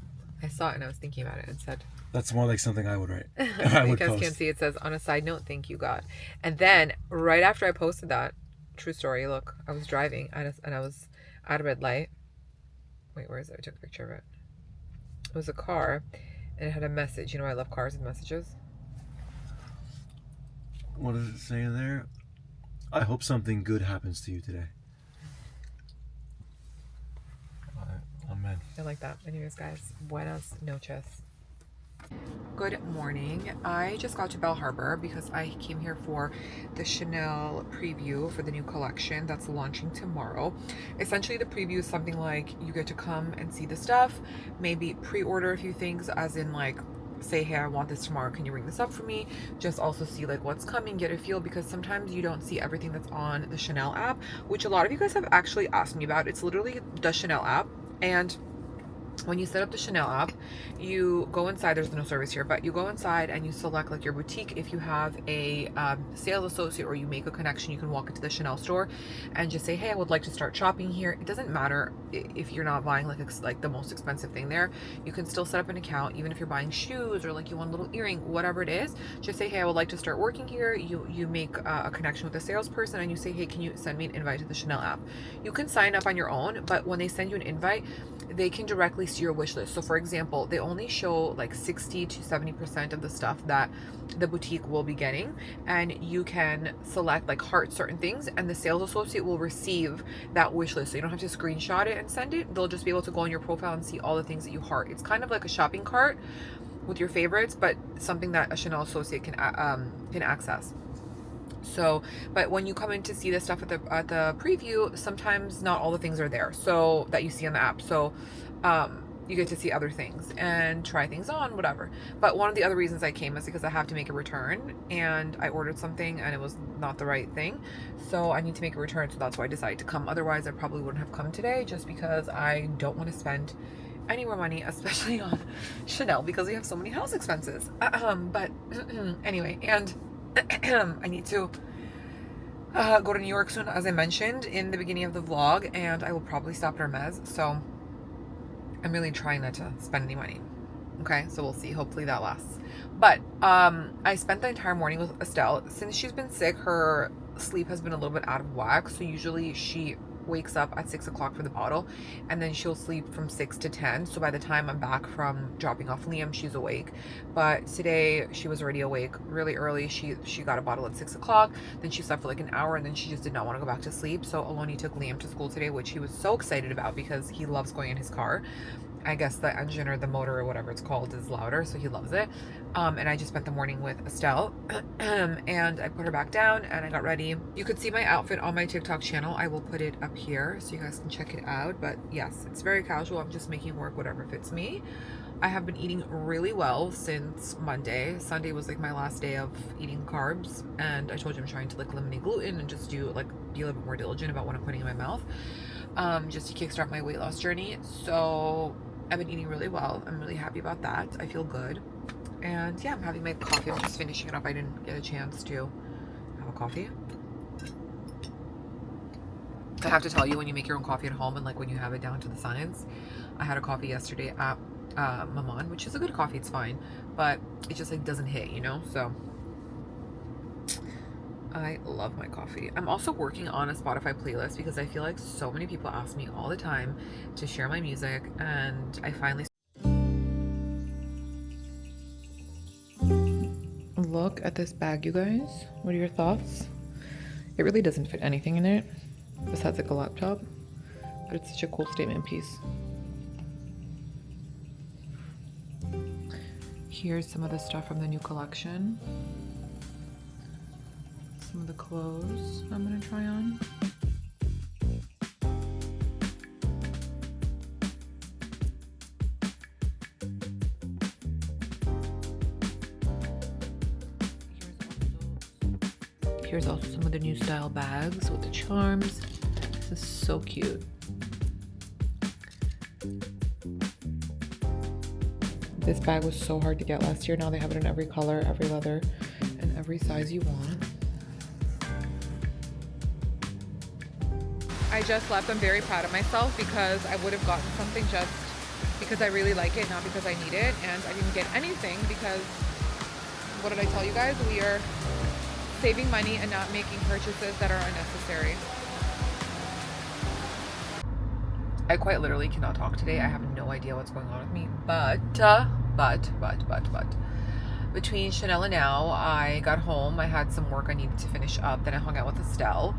I saw it and I was thinking about it and said, That's more like something I would write. I you guys can't see, it says, on a side note, thank you, God. And then right after I posted that, true story, look, I was driving and I was at a red light. Wait, where is it? I took a picture of it. It was a car and it had a message. You know, I love cars with messages. What does it say there? I hope something good happens to you today. Amen. I like that. Anyways, guys, buenas noches. Good morning. I just got to Bell Harbour because I came here for the Chanel preview for the new collection that's launching tomorrow. Essentially, the preview is something like you get to come and see the stuff, maybe pre-order a few things, as in like, say, hey, I want this tomorrow, can you bring this up for me? Just also see like what's coming, get a feel, because sometimes you don't see everything that's on the Chanel app, which a lot of you guys have actually asked me about. It's literally the Chanel app, and when you set up the Chanel app, you go inside. There's no service here, but you go inside and you select like your boutique. If you have a sales associate or you make a connection, you can walk into the Chanel store and just say, hey, I would like to start shopping here. It doesn't matter if you're not buying like the most expensive thing there. You can still set up an account, even if you're buying shoes or like you want a little earring, whatever it is. Just say, hey, I would like to start working here. You make a connection with a salesperson and you say, hey, can you send me an invite to the Chanel app? You can sign up on your own, but when they send you an invite, they can directly see your wish list. So for example, they only show like 60 to 70% of the stuff that the boutique will be getting, and you can select like heart certain things, and the sales associate will receive that wish list. So you don't have to screenshot it and send it. They'll just be able to go on your profile and see all the things that you heart. It's kind of like a shopping cart with your favorites, but something that a Chanel associate can access. So, but when you come in to see the stuff at the preview, sometimes not all the things are there, so that you see on the app. So you get to see other things and try things on, whatever. But one of the other reasons I came is because I have to make a return, and I ordered something and it was not the right thing, so I need to make a return. So that's why I decided to come. Otherwise I probably wouldn't have come today, just because I don't want to spend any more money, especially on Chanel, because we have so many house expenses. But anyway, and I need to go to New York soon, as I mentioned in the beginning of the vlog, and I will probably stop at Hermes, so I'm really trying not to spend any money. Okay, so we'll see. Hopefully that lasts. But I spent the entire morning with Estelle. Since she's been sick, her sleep has been a little bit out of whack, so usually she wakes up at 6 o'clock for the bottle, and then she'll sleep from 6 to 10. So by the time I'm back from dropping off Liam, she's awake. But today she was already awake really early. She got a bottle at 6 o'clock, then she slept for like an hour, and then she just did not want to go back to sleep. So Aloni took Liam to school today, which he was so excited about because he loves going in his car. I guess the engine or the motor or whatever it's called is louder, so he loves it. And I just spent the morning with Estelle and I put her back down and I got ready. You could see my outfit on my TikTok channel. I will put it up here so you guys can check it out. But yes, it's very casual. I'm just making work whatever fits me. I have been eating really well since Monday. Sunday was like my last day of eating carbs, and I told you I'm trying to like eliminate gluten and just be a little bit more diligent about what I'm putting in my mouth. just to kickstart my weight loss journey. So I've been eating really well. I'm really happy about that. I feel good. And yeah, I'm having my coffee. I'm just finishing it up. I didn't get a chance to have a coffee. I have to tell you, when you make your own coffee at home and like when you have it down to the science, I had a coffee yesterday at Maman, which is a good coffee, it's fine, but it just like doesn't hit, you know? So I love my coffee. I'm also working on a Spotify playlist because I feel like so many people ask me all the time to share my music, and I finally... Look at this bag, you guys. What are your thoughts? It really doesn't fit anything in it besides like a laptop, but it's such a cool statement piece. Here's some of the stuff from the new collection. Some of the clothes I'm gonna try on. Here's also some of the new style bags with the charms. This is so cute. This bag was so hard to get last year. Now they have it in every color, every leather, and every size you want. I just left. I'm very proud of myself because I would have gotten something just because I really like it, not because I need it. And I didn't get anything because, what did I tell you guys? We are saving money and not making purchases that are unnecessary. I quite literally cannot talk today. I have no idea what's going on with me, but between Chanel and now, I got home. I had some work I needed to finish up. Then I hung out with Estelle.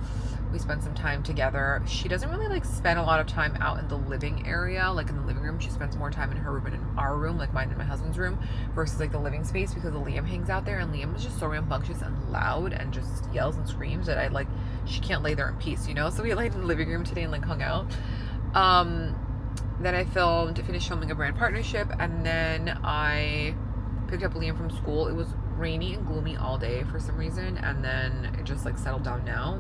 We spent some time together. She doesn't really like spend a lot of time out in the living area, like in the living room. She spends more time in her room and in our room, like mine and my husband's room, versus like the living space, because Liam hangs out there, and Liam is just so rambunctious and loud and just yells and screams that she can't lay there in peace, you know? So we laid in the living room today and like hung out. Then I finished filming a brand partnership, and then I picked up Liam from school. It was rainy and gloomy all day for some reason, and then it just like settled down now.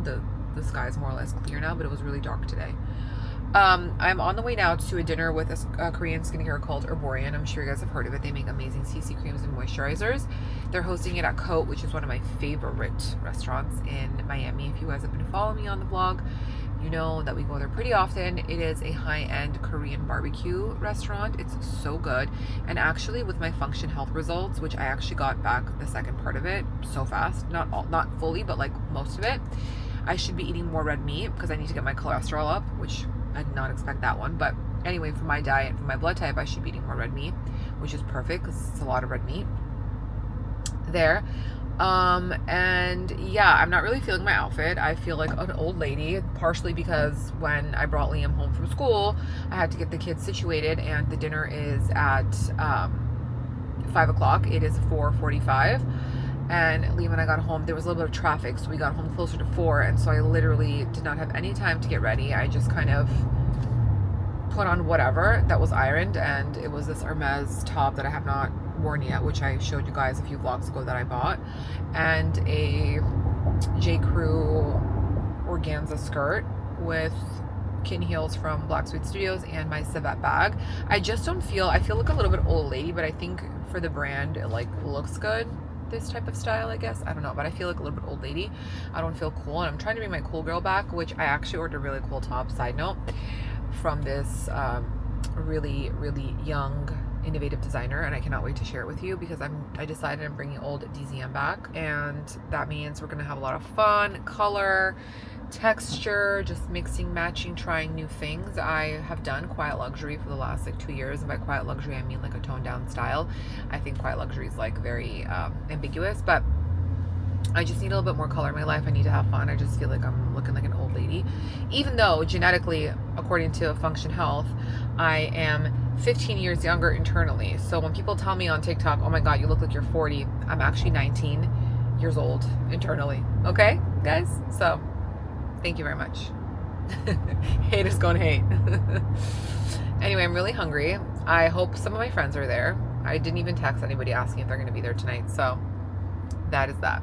The sky is more or less clear now, but it was really dark today. I'm on the way now to a dinner with a Korean skincare called Erborian. I'm sure you guys have heard of it. They make amazing CC creams and moisturizers. They're hosting it at Cote, which is one of my favorite restaurants in Miami. If you guys have been following me on the vlog, you know that we go there pretty often. It is a high-end Korean barbecue restaurant. It's so good. And actually, with my Function Health results, which I actually got back the second part of it so fast, not fully, but like most of it, I should be eating more red meat because I need to get my cholesterol up, which I did not expect that one. But anyway, for my diet, for my blood type, I should be eating more red meat, which is perfect because it's a lot of red meat there. And yeah, I'm not really feeling my outfit. I feel like an old lady, partially because when I brought Liam home from school, I had to get the kids situated, and the dinner is at 5 o'clock. It is 4:45. And Liam and I got home, there was a little bit of traffic, so we got home closer to 4, and so I literally did not have any time to get ready. I just kind of put on whatever that was ironed, and it was this Hermes top that I have not worn yet, which I showed you guys a few vlogs ago that I bought, and a J. Crew organza skirt with kitten heels from Black Sweet Studios, and my civet bag. I feel like a little bit old lady, but I think for the brand it like looks good, this type of style, I guess. I don't know, but I feel like a little bit old lady. I don't feel cool, and I'm trying to bring my cool girl back, which I actually ordered a really cool top, side note, from this really young innovative designer, and I cannot wait to share it with you because I decided I'm bringing old DZM back, and that means we're gonna have a lot of fun, color, texture, just mixing, matching, trying new things. I have done quiet luxury for the last like 2 years, and by quiet luxury I mean like a toned down style. I think quiet luxury is like very ambiguous, but I just need a little bit more color in my life. I need to have fun. I just feel like I'm looking like an old lady, even though genetically, according to Function Health, I am 15 years younger internally. So when people tell me on TikTok, oh my god, you look like you're 40, I'm actually 19 years old internally. Okay, guys? So thank you very much. Haters gonna hate. Anyway, I'm really hungry. I hope some of my friends are there. I didn't even text anybody asking if they're gonna be there tonight, so that is that.